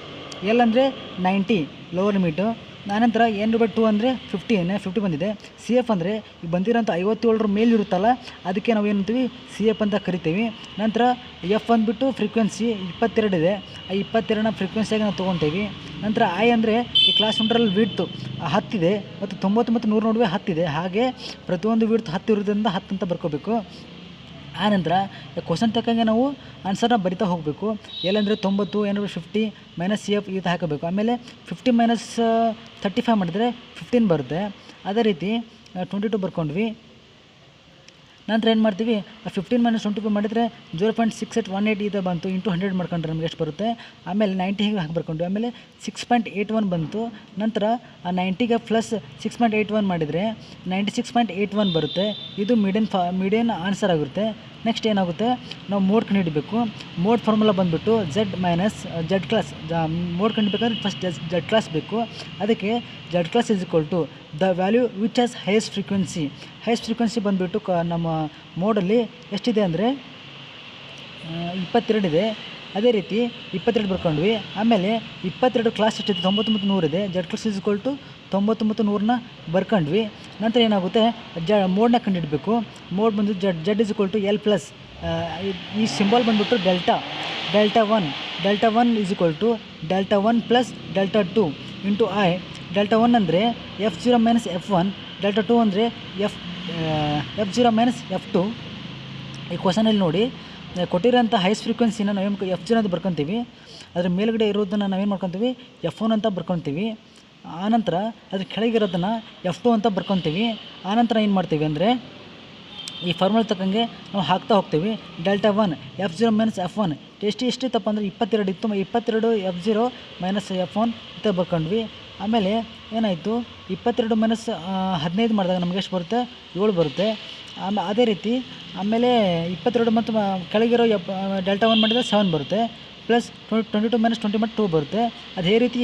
L ಅಂದರೆ 90 ಲೋವರ್ ಲಿಮಿಟು. ಆನಂತರ n / 2 ಅಂದರೆ 50 ಬಂದಿದೆ. ಸಿ ಎಫ್ ಅಂದರೆ ಈಗ ಬಂದಿರೋಂಥ 57 ಮೇಲೆ ಇರುತ್ತಲ್ಲ, ಅದಕ್ಕೆ ನಾವು ಏನಂತೀವಿ, ಸಿ ಎಫ್ ಅಂತ ಕರಿತೀವಿ. ನಂತರ ಎಫ್ ಬಂದುಬಿಟ್ಟು ಫ್ರೀಕ್ವೆನ್ಸಿ 22 ಇದೆ. ಆ 22ನ ಫ್ರೀಕ್ವೆನ್ಸಿಯಾಗಿ ನಾವು ತೊಗೊತೀವಿ. ನಂತರ ಐ ಅಂದರೆ ಈ ಕ್ಲಾಸ್ 1ರಲ್ಲಿ ವಿಡ್ತು 10 ಇದೆ ಮತ್ತು 90 ಮತ್ತು 100 ನಡುವೆ 10 ಇದೆ. ಹಾಗೆ ಪ್ರತಿಯೊಂದು ವಿಡ್ತು 10 ಇರೋದ್ರಿಂದ 10 ಅಂತ ಬರ್ಕೋಬೇಕು. ಆನಂತರ ಕ್ವಶನ್ ತಕ್ಕಂಗೆ ನಾವು ಆನ್ಸರ್ನ ಬರಿತಾ ಹೋಗಬೇಕು. ಎಲ್ಲಂದರೆ 90, n / 50 ಮೈನಸ್ ಸಿ ಎಫ್ ಈ ಹಾಕಬೇಕು. ಆಮೇಲೆ 50 - 35 ಮಾಡಿದರೆ 15 ಬರುತ್ತೆ. ಅದೇ ರೀತಿ 22 ಬರ್ಕೊಂಡ್ವಿ. ನಂತರ ಏನು ಮಾಡ್ತೀವಿ, 15 - 25 ಮಾಡಿದರೆ 0.6818 ಇದು ಬಂತು. ಇಂಟು 100 ಮಾಡ್ಕೊಂಡ್ರೆ ನಮಗೆ ಎಷ್ಟು ಬರುತ್ತೆ. ಆಮೇಲೆ 90 ಹೀಗೆ ಹಾಕಿ ಬರ್ಕೊಂಡು ಆಮೇಲೆ 6.81 ಬಂತು. ನಂತರ ಆ 90ಗೆ ಪ್ಲಸ್ 6.81 ಮಾಡಿದರೆ 96.81 ಬರುತ್ತೆ. ಇದು ಮೀಡಿಯನ್ ಆನ್ಸರ್ ಆಗುತ್ತೆ. ನೆಕ್ಸ್ಟ್ ಏನಾಗುತ್ತೆ, ನಾವು ಮೋಡ್ ಕಂಡುಹಿಡಬೇಕು. ಮೋಡ್ ಫಾರ್ಮುಲಾ ಬಂದುಬಿಟ್ಟು Z ಕ್ಲಾಸ್. ಮೋಡ್ ಕಂಡುಹಿಡಬೇಕಾದ್ರೆ ಫಸ್ಟ್ Z ಕ್ಲಾಸ್ ಬೇಕು. ಅದಕ್ಕೆ Z class = the value which has highest frequency. Highest frequency ಬಂದುಬಿಟ್ಟು ನಮ್ಮ ಮೋಡಲ್ಲಿ ಎಷ್ಟಿದೆ ಅಂದರೆ 22 ಇದೆ. ಅದೇ ರೀತಿ 22 ಬರ್ಕೊಂಡ್ವಿ. ಆಮೇಲೆ 22 ಕ್ಲಾಸ್ ಎಷ್ಟಿದೆ, 90 ಮತ್ತು 100 ಇದೆ. Z ಕ್ಲಾಸ್ = 90 ಮತ್ತು 100ನ ಬರ್ಕೊಂಡ್ವಿ. ನಂತರ ಏನಾಗುತ್ತೆ, ಮೋಡ್ನ ಕಂಡುಹಿಡಬೇಕು. ಮೋಡ್ ಬಂದು Z L ಪ್ಲಸ್. ಈ ಸಿಂಬಲ್ ಬಂದುಬಿಟ್ಟು delta 1. Delta 1 = delta 1 plus delta 2 into I. Delta 1 ಅಂದರೆ F0 - F1. ಡೆಲ್ಟಾ 2 ಅಂದರೆ F0 - F2. ಈ ಕ್ವಶನಲ್ಲಿ ನೋಡಿ ಕೊಟ್ಟಿರೋಂಥ ಹೈಯೆಸ್ಟ್ ಫ್ರೀಕ್ವೆನ್ಸಿನ ನಾವೇನು F0 ಅಂತ ಬರ್ಕೊತೀವಿ. ಅದರ ಮೇಲ್ಗಡೆ ಇರೋದನ್ನು ನಾವೇನು ಮಾಡ್ಕೊತೀವಿ, F1 ಅಂತ ಬರ್ಕೊತೀವಿ. ಆನಂತರ ಅದ್ರ ಕೆಳಗಿರೋದನ್ನು F2 ಅಂತ ಬರ್ಕೊತೀವಿ. ಆನಂತರ ಏನು ಮಾಡ್ತೀವಿ ಅಂದರೆ ಈ ಫಾರ್ಮುಲಾ ತಕ್ಕಂಗೆ ನಾವು ಹಾಕ್ತಾ ಹೋಗ್ತೀವಿ. ಡೆಲ್ಟಾ 1 F0 - F1 ಎಷ್ಟಿತ್ತಪ್ಪ ಅಂದರೆ 22 ಇತ್ತು. 22 F0 - F1 ಅಂತ ಬರ್ಕೊಂಡ್ವಿ. ಆಮೇಲೆ ಏನಾಯಿತು, 22 - 15 ಮಾಡಿದಾಗ ನಮಗೆ ಎಷ್ಟು ಬರುತ್ತೆ, 7 ಬರುತ್ತೆ. ಅದೇ ರೀತಿ ಆಮೇಲೆ 22 ಮತ್ತು ಕೆಳಗಿರೋ ಡೆಲ್ಟಾ 1 ಮಾಡಿದರೆ 7 ಬರುತ್ತೆ. ಪ್ಲಸ್ 22 - 20 ಮಾಡಿ 2 ಬರುತ್ತೆ. ಅದೇ ರೀತಿ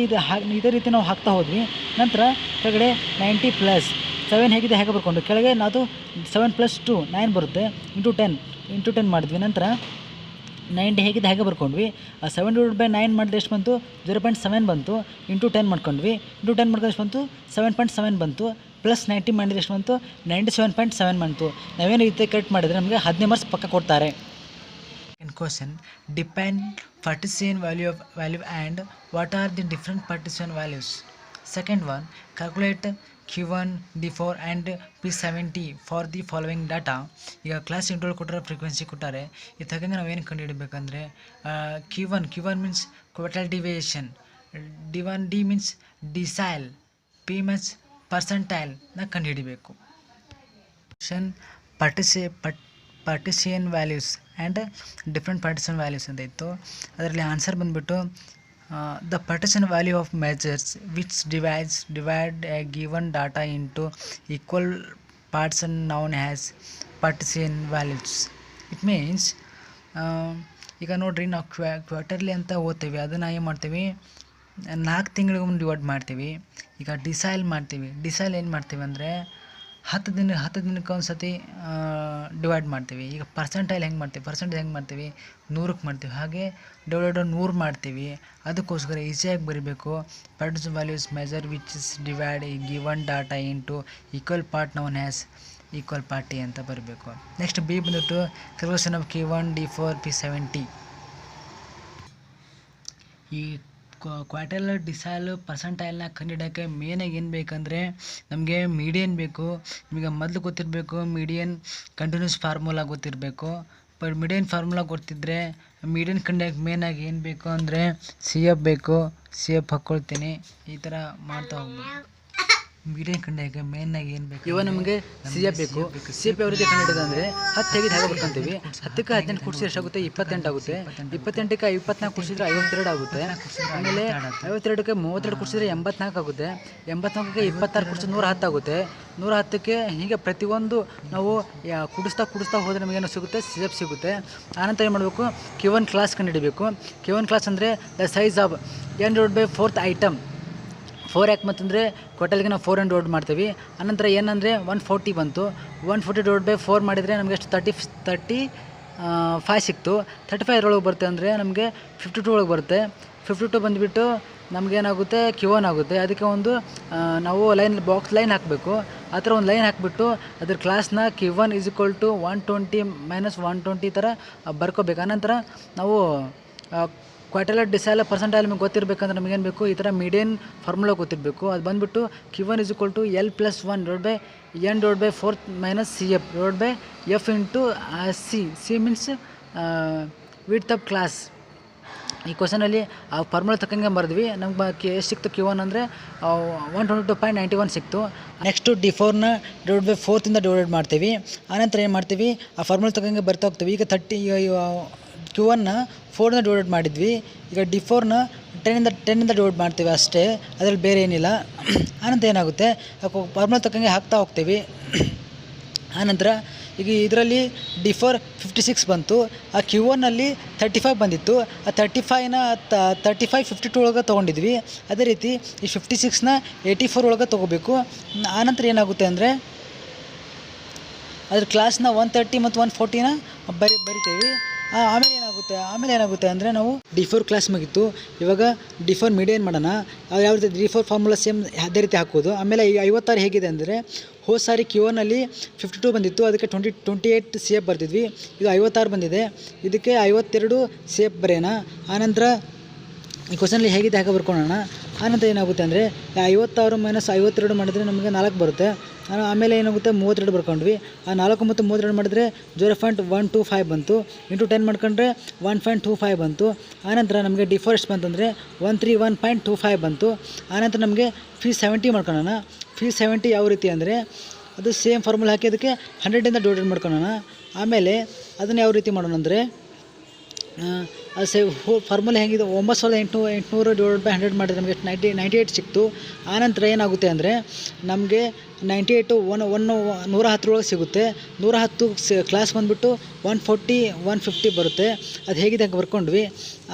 ಇದೇ ರೀತಿ ನಾವು ಹಾಕ್ತಾ ಹೋದ್ವಿ. ನಂತರ ಕೆಳಗಡೆ 90 ಪ್ಲಸ್ 7 ಹೇಗಿದೆ ಹೇಗೆ ಬರ್ಕೊಂಡು ಕೆಳಗೆ ನಾವು 7 + 2 9 ಬರುತ್ತೆ. ಇಂಟು 10 ಮಾಡಿದ್ವಿ. ನಂತರ 90 ಹೇಗಿದೆ ಹೇಗೆ ಬರ್ಕೊಂಡ್ವಿ. 7/9 ಮಾಡಿದ್ರೆ ಎಷ್ಟು ಬಂತು, 0.7 ಬಂತು. ಇಂಟು 10 ಮಾಡ್ಕೊಂಡ್ವಿ. ಇಂಟು 10 ಮಾಡ್ಕೊಂಡು ಎಷ್ಟು ಬಂತು, 7.7 ಬಂತು. ಪ್ಲಸ್ 90 ಮಾಡಿದ್ರೆ ಎಷ್ಟು ಬಂತು, 97.7 ಬಂತು. ನಾವೇನು ರೀತಿ ಕರೆಕ್ಟ್ ಮಾಡಿದರೆ ನಮಗೆ 15 ಮಾರ್ಕ್ಸ್ ಪಕ್ಕ ಕೊಡ್ತಾರೆ. In question, define partition value and what are the different partition values. Second one, calculate Q1, D4 and P70 for the following data. ಈಗ ಕ್ಲಾಸ್ ಇಂಟ್ರೋಲ್ ಕೊಟ್ಟರೆ ಫ್ರೀಕ್ವೆನ್ಸಿ ಕೊಟ್ಟಾರೆ. ಇದಾಗಂಗೆ ನಾವು ಏನು ಕಂಡುಹಿಡಬೇಕಂದ್ರೆ Q1 means quartile deviation, D means decile, P means ಪರ್ಸೆಂಟೈಲ್ನ ಕಂಡುಹಿಡಬೇಕು. Partition values and different partition values ಅಂತ ಇತ್ತು. ಅದರಲ್ಲಿ ಆನ್ಸರ್ ಬಂದುಬಿಟ್ಟು the partition value of measures which divide a given data into equal parts and known as partition values. It means ಈಗ ನೋಡ್ರಿ ನಾವು quarterly ಅಂತ ಓದ್ತೀವಿ, ಅದನ್ನು ಏನು ಮಾಡ್ತೀವಿ 4 ತಿಂಗಳಿಗೊಮ್ಮೆ ಡಿವೈಡ್ ಮಾಡ್ತೀವಿ. ಈಗ ಡಿಸೈಲ್ ಮಾಡ್ತೀವಿ. ಡಿಸೈಲ್ ಏನು ಮಾಡ್ತೀವಿ ಅಂದರೆ 10 ದಿನಕ್ಕೆ ಒಂದು ಸತಿ ಡಿವೈಡ್ ಮಾಡ್ತೀವಿ. ಈಗ ಪರ್ಸೆಂಟೈಲ್ ಹೆಂಗೆ ಮಾಡ್ತೀವಿ 100ಕ್ಕೆ ಮಾಡ್ತೀವಿ. ಹಾಗೆ ಡಿವೈಡ್ 100 ಮಾಡ್ತೀವಿ. ಅದಕ್ಕೋಸ್ಕರ ಈಸಿಯಾಗಿ ಬರೀಬೇಕು. Partition values measure which is divide ಈ given data into equal part known as equal party ಅಂತ ಬರಬೇಕು. ನೆಕ್ಸ್ಟ್ ಬಿ ಬಂದ್ಬಿಟ್ಟು calculation of Q1, D4, P70. ಈ ಕ್ವಾರ್ಟೈಲ್, ಡಿಸೈಲ್, ಪರ್ಸೆಂಟೈಲ್ನ ಕಂಡುಹಿಡಿಯೋಕ್ಕೆ ಮೇನಾಗಿ ಏನು ಬೇಕಂದರೆ ನಮಗೆ ಮೀಡಿಯನ್ ಬೇಕು. ನಿಮಗೆ ಮೊದಲು ಗೊತ್ತಿರಬೇಕು ಮೀಡಿಯನ್ ಕಂಟಿನ್ಯೂಸ್ ಫಾರ್ಮುಲಾ ಗೊತ್ತಿರಬೇಕು. ಮೀಡಿಯನ್ ಫಾರ್ಮುಲಾ ಗೊತ್ತಿದ್ದರೆ ಮೀಡಿಯನ್ ಕಂಡುಹಿಡಿಯೋಕ್ಕೆ ಮೇನಾಗಿ ಏನು ಬೇಕು ಅಂದರೆ CF ಬೇಕು. CF ಹಾಕ್ಕೊಳ್ತೀನಿ. ಈ ಥರ ಮಾಡ್ತಾ ಹೋಗ್ಬೇಕು. ಮೀಡಿಯನ್ ಕಂಡುಹಿಡಿಯೋಕ್ಕೆ ಮೇನಾಗಿ ಏನು ಬೇಕು, ಇವಾಗ ನಮಗೆ CF ಬೇಕು. CF ಯಾವ ರೀತಿ ಕಂಡುಹಿಡಿಯೋದು ಅಂದರೆ 10 ತೆಗೆದು ಹಾಗೆ ಬರ್ಕೊಂತೀವಿ. 10ಕ್ಕೆ 18 ಕೂಡಿಸಿದ್ರೆ ಎಷ್ಟಾಗುತ್ತೆ 28 ಆಗುತ್ತೆ. 28ಕ್ಕೆ 54 ಕೂಡಿಸಿದ್ರೆ 52 ಆಗುತ್ತೆ. ಆಮೇಲೆ 52ಕ್ಕೆ 32 ಕೂಡಿಸಿದ್ರೆ 84 ಆಗುತ್ತೆ. 84ಕ್ಕೆ 26 ಕೂಡಿಸಿದ್ರೆ 110 ಆಗುತ್ತೆ. 110ಕ್ಕೆ ಹೀಗೆ ಪ್ರತಿಯೊಂದು ನಾವು ಕೂಡಿಸ್ತಾ ಹೋದರೆ ನಮಗೇನು ಸಿಗುತ್ತೆ CF ಸಿಗುತ್ತೆ. ಆನಂತರ ಏನು ಮಾಡಬೇಕು Q1 ಕ್ಲಾಸ್ ಕಂಡುಹಿಡಬೇಕು. Q1 ಕ್ಲಾಸ್ ಅಂದರೆ the size of n/4th item. 4 ಯಾಕೆ ಬಂತಂದರೆ ಕ್ವಾರ್ಟಲ್ಗೆ ನಾವು 4 ಡಿವೈಡ್ ಮಾಡ್ತೀವಿ. ಅನಂತರ ಏನಂದರೆ 140 ಬಂತು. 140 / 4 ಮಾಡಿದರೆ ನಮಗೆ ಎಷ್ಟು 35 ಸಿಕ್ತು. 35 ಅದರೊಳಗೆ ಬರುತ್ತೆ ಅಂದರೆ ನಮಗೆ 52 ಒಳಗೆ ಬರುತ್ತೆ. 52 ಬಂದುಬಿಟ್ಟು ನಮಗೇನಾಗುತ್ತೆ Q1 ಆಗುತ್ತೆ. ಅದಕ್ಕೆ ಒಂದು ನಾವು ಬಾಕ್ಸ್ ಲೈನ್ ಹಾಕಬೇಕು. ಆ ಥರ ಒಂದು ಲೈನ್ ಹಾಕಿಬಿಟ್ಟು ಅದ್ರ ಕ್ಲಾಸ್ನ Q1 = 120 - 120 ಥರ ಬರ್ಕೋಬೇಕು. ಆನಂತರ ನಾವು ಕ್ವಾರ್ಟೈಲ್, ಡಿಸೈಲ್, ಪರ್ಸೆಂಟೈಲ್ ನಮಗೆ ಗೊತ್ತಿರಬೇಕಂದ್ರೆ ನಮಗೇನು ಬೇಕು ಈ ಥರ ಮೀಡಿಯನ್ ಫಾರ್ಮುಲಾ ಗೊತ್ತಿರಬೇಕು. ಅದು ಬಂದುಬಿಟ್ಟು Q1 = L+1 n/4 - CF F × C. C means width of class. ಈ ಕ್ವಶನಲ್ಲಿ ಆ ಫಾರ್ಮುಲಾ ತಕ್ಕಂಗೆ ಬರೆದ್ವಿ. ನಮ್ಗೆ ಎಷ್ಟು ಸಿಕ್ತು Q1 ಅಂದರೆ 122.91 ಸಿಕ್ತು. ನೆಕ್ಸ್ಟು D4ನ /4 ಡಿವೈಡ್ ಮಾಡ್ತೀವಿ. ಆನಂತರ ಏನು ಮಾಡ್ತೀವಿ ಆ ಫಾರ್ಮುಲಾ ತಕ್ಕಂಗೆ ಬರ್ತಾ ಹೋಗ್ತೀವಿ. ಈಗ Q1ನ 4 ಡಿವೈಡ್ ಮಾಡಿದ್ವಿ. ಈಗ D4ನ 10 ಡಿವೈಡ್ ಮಾಡ್ತೀವಿ ಅಷ್ಟೇ, ಅದರಲ್ಲಿ ಬೇರೆ ಏನಿಲ್ಲ. ಆನಂತರ ಏನಾಗುತ್ತೆ ಫಾರ್ಮುಲಾ ತಕ್ಕಂಗೆ ಹಾಕ್ತಾ ಹೋಗ್ತೀವಿ. ಆನಂತರ ಈಗ ಇದರಲ್ಲಿ D4 56 ಬಂತು. ಆ Q1ನಲ್ಲಿ 35 ಬಂದಿತ್ತು. ಆ 35ನ 52 ಒಳಗೆ ತೊಗೊಂಡಿದ್ವಿ. ಅದೇ ರೀತಿ ಈ 56ನ 84 ಒಳಗೆ ತೊಗೋಬೇಕು. ಆನಂತರ ಏನಾಗುತ್ತೆ ಅಂದರೆ ಅದ್ರ ಕ್ಲಾಸ್ನ 130 ಮತ್ತು 140ನ ಬರಿತೇವೆ. ಆಮೇಲೆ ಏನಾಗುತ್ತೆ ಅಂದರೆ ನಾವು D4 ಕ್ಲಾಸ್ ಮುಗಿತು. ಇವಾಗ D4 ಮೀಡಿಯನ್ ಮಾಡೋಣ. ಯಾವ ರೀತಿ D4 ಫಾರ್ಮುಲಾ ಸೇಮ್ ಅದೇ ರೀತಿ ಹಾಕೋದು. ಆಮೇಲೆ ಈ 56 ಹೇಗಿದೆ ಅಂದರೆ ಹೋದ ಸಾರಿ Q1ನಲ್ಲಿ 52 ಬಂದಿತ್ತು, ಅದಕ್ಕೆ 28 CF ಬರ್ತಿದ್ವಿ. ಇದು 56 ಬಂದಿದೆ, ಇದಕ್ಕೆ 52 CF ಬರೆಯೋಣ. ಆನಂತರ ಈ ಕ್ವಶನಲ್ಲಿ ಹೇಗಿದೆ ಹಾಗೆ ಬರ್ಕೊಳ್ಳೋಣ. ಆನಂತರ ಏನಾಗುತ್ತೆ ಅಂದರೆ 56 - 52 ಮಾಡಿದರೆ ನಮಗೆ 4 ಬರುತ್ತೆ. ಆಮೇಲೆ ಏನಾಗುತ್ತೆ 32 ಬರ್ಕೊಂಡ್ವಿ. ಆ 4 ಮತ್ತು 32 ಮಾಡಿದರೆ 0.125 ಬಂತು. ಇಂಟು 10 ಮಾಡ್ಕೊಂಡ್ರೆ 1.25 ಬಂತು. ಆನಂತರ ನಮಗೆ D4 ಎಷ್ಟು ಬಂತಂದರೆ 131.25 ಬಂತು. ಆನಂತರ ನಮಗೆ P70 ಮಾಡ್ಕೊಳ್ಳೋಣ. P70 ಯಾವ ರೀತಿ ಅಂದರೆ ಅದು ಸೇಮ್ ಫಾರ್ಮುಲಾ ಹಾಕಿ ಅದಕ್ಕೆ 100ಇಂದ ಡಿವೈಡ್ ಮಾಡ್ಕೊಳ್ಳೋಣ. ಆಮೇಲೆ ಅದನ್ನು ಯಾವ ರೀತಿ ಮಾಡೋಣ ಅಂದರೆ ಅದು ಫಾರ್ಮುಲಾ ಹೆಂಗಿದೆ 9800 / 100 ಮಾಡಿದ್ರೆ ನಮಗೆ 98 ಸಿಕ್ತು. ಆನಂತರ ಏನಾಗುತ್ತೆ ಅಂದರೆ ನಮಗೆ 98 110 ಒಳಗೆ ಸಿಗುತ್ತೆ. 110 ಕ್ಲಾಸ್ ಬಂದುಬಿಟ್ಟು 140 150 ಬರುತ್ತೆ. ಅದು ಹೇಗಿದೆ ಹಂಗೆ ಬರ್ಕೊಂಡ್ವಿ.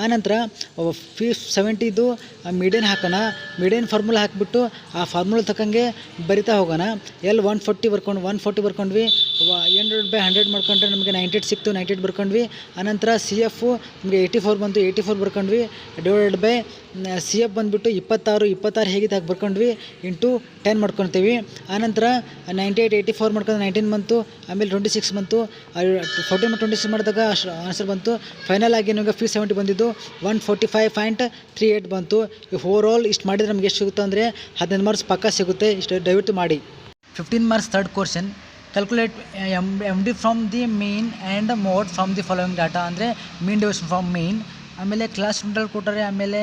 ಆನಂತರ P70ದು ಮೀಡಿಯನ್ ಹಾಕೋಣ. ಮೀಡಿಯನ್ ಫಾರ್ಮುಲಾ ಹಾಕಿಬಿಟ್ಟು ಆ ಫಾರ್ಮುಲಾ ತಕ್ಕಂಗೆ ಬರಿತಾ ಹೋಗೋಣ. L140 ಬರ್ಕೊಂಡ್ವಿ. n/100 ಮಾಡ್ಕೊಂಡ್ರೆ ನಮಗೆ 98 ಸಿಕ್ತು. 98 ಬರ್ಕೊಂಡ್ವಿ. ಆನಂತರ CF ನಮಗೆ 84 ಬಂತು, 84 ಬರ್ಕೊಂಡ್ವಿ ಡಿವೈಡೆಡ್ ಬೈ ಸಿ ಎಫ್ ಬಂದುಬಿಟ್ಟು 26 ಹೇಗಿದೆ ಹಾಗೆ ಬರ್ಕೊಂಡ್ವಿ ಇಂಟು 10 ಮಾಡ್ಕೊತೀವಿ. ಆನಂತರ 98 84 ಮಾಡ್ಕೊಂಡು 19 ಬಂತು, ಆಮೇಲೆ 26 ಬಂತು. 14 ಮತ್ತು 26 ಮಾಡಿದಾಗ ಆನ್ಸರ್ ಬಂತು. ಫೈನಲ್ ಆಗಿ ನಮಗೆ 70 ಬಂದಿದ್ದು 145.38 ಬಂತು. ಓವರ್ ಆಲ್ ಇಷ್ಟು ಮಾಡಿದರೆ ನಮ್ಗೆ ಎಷ್ಟು ಸಿಗುತ್ತೆ ಅಂದರೆ 15 ಮಾರ್ಕ್ಸ್ ಪಕ್ಕ ಸಿಗುತ್ತೆ. ಇಷ್ಟು ದಯವಿಟ್ಟು ಮಾಡಿ. 15 marks third question. Calculate M D from the mean and mode from the following data. ಅಂದರೆ ಮೀನ್ ಡಿವಿಷನ್ ಫ್ರಮ್ ಮೀನ್, ಆಮೇಲೆ ಕ್ಲಾಸ್ ರೂಟಲ್ಲಿ ಕೊಟ್ಟಾರೆ, ಆಮೇಲೆ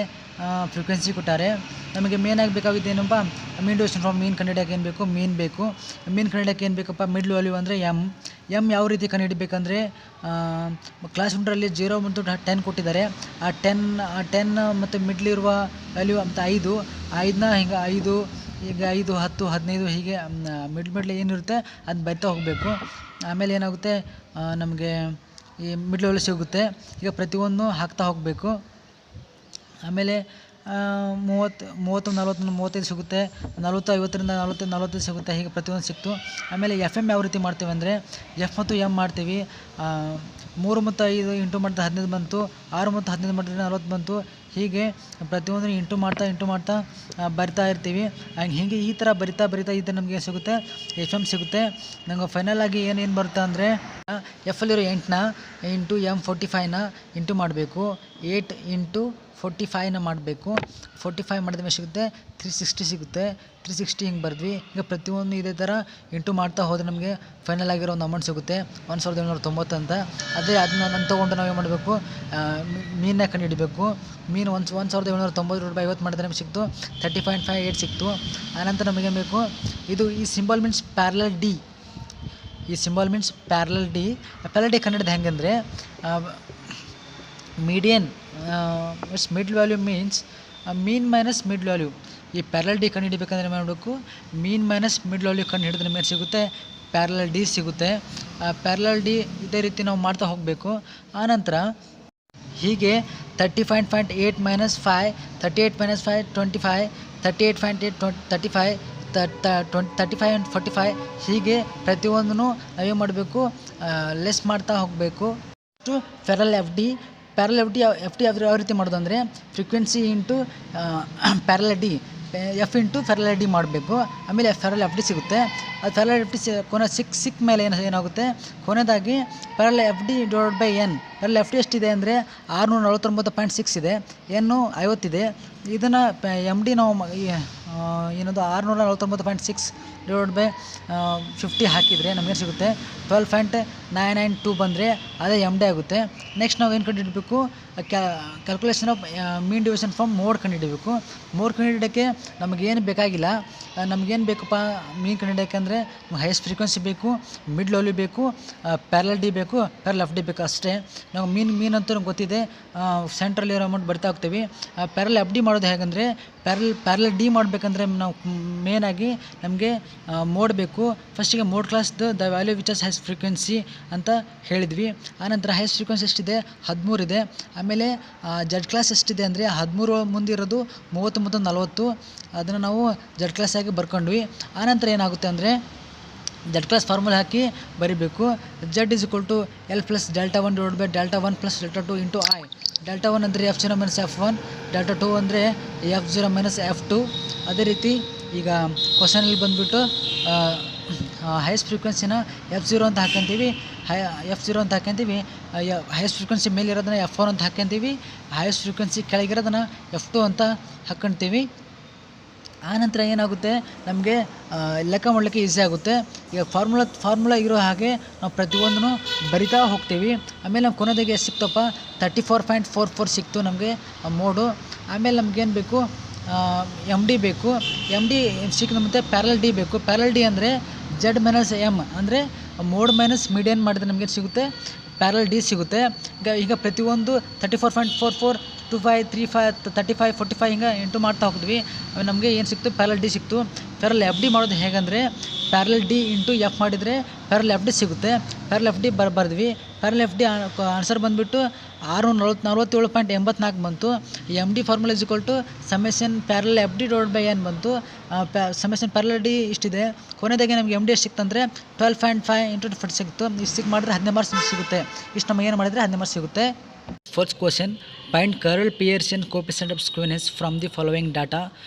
ಫ್ರೀಕ್ವೆನ್ಸಿ ಕೊಟ್ಟಾರೆ. ನಮಗೆ ಮೇನಾಗಿ ಬೇಕಾಗಿದ್ದು ಏನಪ್ಪ, ಮೀನ್ ಡಿವಿಷನ್ ಫ್ರಮ್ ಮೀನ್ ಕಂಡುಹಿಡಿಯೋಕೆ ಏನು ಬೇಕು, ಮೀನ್ ಬೇಕು. ಮೀನ್ ಕಂಡುಹಿಡಿಯೋಕೆ ಏನು ಬೇಕಪ್ಪ, ಮಿಡ್ಲ್ ವ್ಯಾಲ್ಯೂ ಅಂದರೆ ಎಮ್ ಯಾವ ರೀತಿ ಕಂಡುಹಿಡಿಬೇಕಂದ್ರೆ ಕ್ಲಾಸ್ ರೂಟಲ್ಲಿ 0 ಮತ್ತು 10 ಕೊಟ್ಟಿದ್ದಾರೆ. ಆ 10 ಮತ್ತು ಮಿಡ್ಲಿರುವ ವ್ಯಾಲ್ಯೂ ಅಂತ 5ನ ಹಿಂಗೆ 5 ಈಗ 5 10 15 ಹೀಗೆ ಮಿಡ್ಲ್ ಏನಿರುತ್ತೆ ಅದು ಬರಿತಾ ಹೋಗಬೇಕು. ಆಮೇಲೆ ಏನಾಗುತ್ತೆ ನಮಗೆ ಈ ಮಿಡ್ಲ್ ವ್ಯಾಲ್ಯೂ ಸಿಗುತ್ತೆ. ಈಗ ಪ್ರತಿಯೊಂದು ಹಾಕ್ತಾ ಹೋಗಬೇಕು. ಆಮೇಲೆ 30 40 35 ಸಿಗುತ್ತೆ, 40 50ರಿಂದ 45 ಸಿಗುತ್ತೆ. ಹೀಗೆ ಪ್ರತಿಯೊಂದು ಸಿಕ್ತು. ಆಮೇಲೆ ಎಫ್ ಎಮ್ ಯಾವ ರೀತಿ ಮಾಡ್ತೀವಿ ಅಂದರೆ ಎಫ್ ಮತ್ತು ಎಮ್ ಮಾಡ್ತೀವಿ. 3 ಮತ್ತು 5 ಇಂಟು ಮಾಡಿದ್ರೆ 15 ಬಂತು, 6 ಮತ್ತು 15 ಮಾಡಿದ್ರೆ 40 ಬಂತು. ಹೀಗೆ ಪ್ರತಿಯೊಂದನ್ನು ಇಂಟು ಮಾಡ್ತಾ ಬರಿತಾ ಇರ್ತೀವಿ. ಹೀಗೆ ಈ ಥರ ಬರಿತಾ ಇದು ನಮಗೆ ಸಿಗುತ್ತೆ, ಎಫ್ ಎಮ್ ಸಿಗುತ್ತೆ. ನಂಗೆ ಫೈನಲ್ ಆಗಿ ಏನೇನು ಬರುತ್ತೆ ಅಂದರೆ ಎಫಲ್ಲಿರೋ 8ನ ಇಂಟು M45ನ ಇಂಟು ಮಾಡಬೇಕು, 8 ಇಂಟು 45ನ ಮಾಡಬೇಕು. 45 ಮಾಡಿದ ಮೇಲೆ ಸಿಗುತ್ತೆ 360 ಸಿಗುತ್ತೆ. 360 ಹಿಂಗೆ ಬರೆದ್ವಿ. ಈಗ ಪ್ರತಿಯೊಂದು ಇದೇ ಥರ ಇಂಟು ಮಾಡ್ತಾ ಹೋದರೆ ನಮಗೆ ಫೈನಲ್ ಆಗಿರೋ ಒಂದು ಅಮೌಂಟ್ ಸಿಗುತ್ತೆ 1790 ಅಂತ. ಅದನ್ನ ತೊಗೊಂಡು ನಾವೇನು ಮಾಡಬೇಕು, ಮೀನ್ನ ಕಂಡುಹಿಡಬೇಕು. ಮೀನು 1790 ರೂಪಾಯಿ 50 ಮಾಡಿದ್ರೆ ನಮಗೆ ಸಿಕ್ತು 30.58 ಸಿಕ್ತು. ಆನಂತರ ನಮಗೆ ಬೇಕು ಈ ಸಿಂಬಲ್ ಮೀನ್ಸ್ ಪ್ಯಾರಲಲ್ ಡಿ. ಈ ಸಿಂಬಲ್ ಮೀನ್ಸ್ ಪ್ಯಾರಲಲ್ ಡಿ ಕಂಡುಹಿಡಿದು ಹೆಂಗಂದರೆ ಮೀಡಿಯನ್ ಮಿಡ್ಲ್ ವ್ಯಾಲ್ಯೂ ಮೀನ್ಸ್ ಮೀನ್ ಮೈನಸ್ ಮಿಡ್ಲ್ ವ್ಯಾಲ್ಯೂ. ಈ ಪ್ಯಾರಲಲ್ ಡಿ ಕಂಡುಹಿಡಿಬೇಕಂದ್ರೆ ಮಾಡಬೇಕು, ಮೀನ್ ಮೈನಸ್ ಮಿಡ್ಲ್ ವ್ಯಾಲ್ಯೂ ಕಂಡುಹಿಡಿದ್ರೆ ಮೇಲೆ ಸಿಗುತ್ತೆ ಪ್ಯಾರಲಲ್ ಡಿ ಸಿಗುತ್ತೆ. ಪ್ಯಾರಲಲ್ ಡಿ ಇದೇ ರೀತಿ ನಾವು ಮಾಡ್ತಾ ಹೋಗಬೇಕು. ಆನಂತರ ಹೀಗೆ 30.8 ಮೈನಸ್ 5, 38 ಮೈನಸ್ 5 25, 38.8 35, 35 and 45 ಹೀಗೆ ಪ್ರತಿಯೊಂದನ್ನು ನಾವೇನು ಮಾಡಬೇಕು, ಲೆಸ್ ಮಾಡ್ತಾ ಹೋಗಬೇಕು. ಪ್ಯಾರಲಲ್ ಎಫ್ ಡಿ ಯಾವ ರೀತಿ ಮಾಡೋದು ಅಂದರೆ frequency into parallel D, F into parallel D ಮಾಡಬೇಕು. ಆಮೇಲೆ ಪ್ಯಾರಲಲ್ ಎಫ್ ಡಿ ಸಿಗುತ್ತೆ. ಅದು ಪ್ಯಾರಲಲ್ ಎಫ್ ಡಿ ಕೊನೆ ಸಿಕ್ಕ ಮೇಲೆ ಏನಾಗುತ್ತೆ, ಕೊನೆಯದಾಗಿ parallel F D divide by N. Parallel F D ಎಷ್ಟಿದೆ ಅಂದರೆ 649.6 ಇದೆ, ಎನ್ನು 50 ಇದೆ. ಇದನ್ನು ಎಮ್ ಡಿ ನಾವು ಏನದು 649.6 ಡಿವೈಡ್ ಬೈ 50 ಹಾಕಿದರೆ ನಮಗೆ ಸಿಗುತ್ತೆ 12.992 ಬಂದರೆ ಅದೇ ಎಮ್ ಡಿ ಆಗುತ್ತೆ. ನೆಕ್ಸ್ಟ್ ನಾವು ಏನು ಕಂಡುಹಿಡಬೇಕು, calculation of mean division from mode ಕಂಡುಹಿಡಬೇಕು. ಮೋಡ್ ಕಂಡುಹಿಡೋಕ್ಕೆ ನಮಗೇನು ಬೇಕಾಗಿಲ್ಲ. ನಮಗೇನು ಬೇಕಪ್ಪ ಮೀನ್ ಕಂಡುಹಿಡೋಕ್ಕೆ ಅಂದರೆ ಹೈಯೆಸ್ಟ್ ಫ್ರೀಕ್ವೆನ್ಸಿ ಬೇಕು, ಮಿಡ್ಲ್ ವ್ಯಾಲ್ಯೂ ಬೇಕು, ಪ್ಯಾರಲಲ್ ಡಿ ಬೇಕು, ಪ್ಯಾರಲಲ್ ಎಫ್ ಡಿ ಬೇಕು ಅಷ್ಟೇ. ನಾವು ಮೀನ್ ಅಂತೂ ಗೊತ್ತಿದೆ, ಸೆಂಟ್ರಲ್ಲಿ ಇರೋ ಅಮೌಂಟ್ ಬರ್ತಾ ಹೋಗ್ತೀವಿ. ಪ್ಯಾರಲಲ್ ಎಫ್ ಡಿ ಮಾಡೋದು ಹೇಗೆಂದರೆ ಪ್ಯಾರಲಲ್ ಡಿ ಮಾಡಬೇಕಂದ್ರೆ ನಾವು ಮೇನಾಗಿ ನಮಗೆ ಮೋಡ್ ಬೇಕು. ಫಸ್ಟಿಗೆ ಮೋಡ್ ಕ್ಲಾಸ್ದು the value which has highest frequency ಅಂತ ಹೇಳಿದ್ವಿ. ಆನಂತರ ಹೈಯೆಸ್ಟ್ ಫ್ರೀಕ್ವೆನ್ಸಿ ಎಷ್ಟಿದೆ 13 ಇದೆ. ಆಮೇಲೆ ಜಡ್ ಕ್ಲಾಸ್ ಎಷ್ಟಿದೆ ಅಂದರೆ 13 ಮುಂದಿರೋದು 30 ಮತ್ತು 40. ಅದನ್ನು ನಾವು ಜಡ್ ಕ್ಲಾಸ್ ಆಗಿ ಬರ್ಕೊಂಡ್ವಿ. ಆನಂತರ ಏನಾಗುತ್ತೆ ಅಂದರೆ ಜಡ್ ಕ್ಲಾಸ್ ಫಾರ್ಮುಲಾ ಹಾಕಿ ಬರಿಬೇಕು. Z is equal to L plus delta 1 divide by delta 1 plus delta 2 into I. Delta 1 ಅಂದರೆ F0 ಮೈನಸ್ F1, ಡೆಲ್ಟಾ 2 ಅಂದರೆ F0 ಮೈನಸ್ F2. ಅದೇ ರೀತಿ ಈಗ ಕ್ವಶನಲ್ಲಿ ಬಂದುಬಿಟ್ಟು ಹೈಯೆಸ್ಟ್ ಫ್ರೀಕ್ವೆನ್ಸಿನ F0 ಅಂತ ಹಾಕ್ಕೊಂತೀವಿ, ಹೈಯೆಸ್ಟ್ ಫ್ರೀಕ್ವೆನ್ಸಿ ಮೇಲಿರೋದನ್ನ F1 ಅಂತ ಹಾಕ್ಕೊಂತೀವಿ, ಹೈಯೆಸ್ಟ್ ಫ್ರೀಕ್ವೆನ್ಸಿ ಕೆಳಗಿರೋದನ್ನ F2 ಅಂತ ಹಾಕ್ಕೊಂತೀವಿ. ಆನಂತರ ಏನಾಗುತ್ತೆ ನಮಗೆ ಲೆಕ್ಕ ಮಾಡಲಿಕ್ಕೆ ಈಸಿ ಆಗುತ್ತೆ. ಈಗ ಫಾರ್ಮುಲಾ ಇರೋ ಹಾಗೆ ನಾವು ಪ್ರತಿಯೊಂದನ್ನು ಬರಿತಾ ಹೋಗ್ತೀವಿ. ಆಮೇಲೆ ನಮ್ಮ ಕೊನೆದಾಗಿ ಎಷ್ಟು ಸಿಕ್ತಪ್ಪ 34.44 ಸಿಕ್ತು ನಮಗೆ ಮೋಡು. ಆಮೇಲೆ ನಮಗೇನು ಬೇಕು, ಎಮ್ ಡಿ ಬೇಕು. ಎಮ್ ಡಿ ಸಿಕ್ಕಿದ ಮತ್ತು ಪ್ಯಾರಲಲ್ ಡಿ ಬೇಕು. ಪ್ಯಾರಲಲ್ ಡಿ ಅಂದರೆ ಜಡ್ ಮೈನಸ್ ಎಮ್ ಅಂದರೆ ಮೋಡ್ ಮೈನಸ್ ಮೀಡಿಯನ್ ಮಾಡಿದ್ರೆ ನಮಗೆ ಸಿಗುತ್ತೆ ಪ್ಯಾರಲಲ್ ಡಿ ಸಿಗುತ್ತೆ. ಈಗ ಪ್ರತಿಯೊಂದು 34.44 25 35 35 45 ಹಿಂಗೆ ಇಂಟು ಮಾಡ್ತಾ ಹೋಗಿದ್ವಿ. ನಮಗೆ ಏನು ಸಿಕ್ತು, ಪ್ಯಾರಲಲ್ ಡಿ ಸಿಕ್ತು. ಪ್ಯಾರಲಲ್ ಎಫ್ ಡಿ ಮಾಡೋದು ಹೇಗೆಂದರೆ ಪ್ಯಾರಲಲ್ ಡಿ ಇಂಟು ಎಫ್ ಮಾಡಿದರೆ ಪ್ಯಾರಲಲ್ ಎಫ್ ಡಿ ಸಿಗುತ್ತೆ. ಪ್ಯಾರಲಲ್ ಎಫ್ ಡಿ ಬರೆದ್ವಿ. ಪ್ಯಾರಲಲ್ ಎಫ್ ಡಿ ಆನ್ಸರ್ ಬಂದುಬಿಟ್ಟು 647.84 ಬಂತು. M D formula is equal to summation parallel F D divide by N ಬಂತು. Summation parallel D ಇಷ್ಟಿದೆ. ಕೊನೆದಾಗಿ ನಮಗೆ ಎಮ್ ಡಿ ಎಷ್ಟು ಸಿಕ್ತಂದರೆ 12.5 ಇಂಟು 40 ಸಿಕ್ತು. ಇಷ್ಟು ಮಾಡಿದ್ರೆ 15 ಮಾರ್ಕ್ಸ್ ಸಿಗುತ್ತೆ. ಇಷ್ಟು ನಮಗೆ ಏನು ಮಾಡಿದರೆ 15 ಮಾರ್ಕ್ಸ್ ಸಿಗುತ್ತೆ. First question find curl Pearson coefficient of skewness from the following data.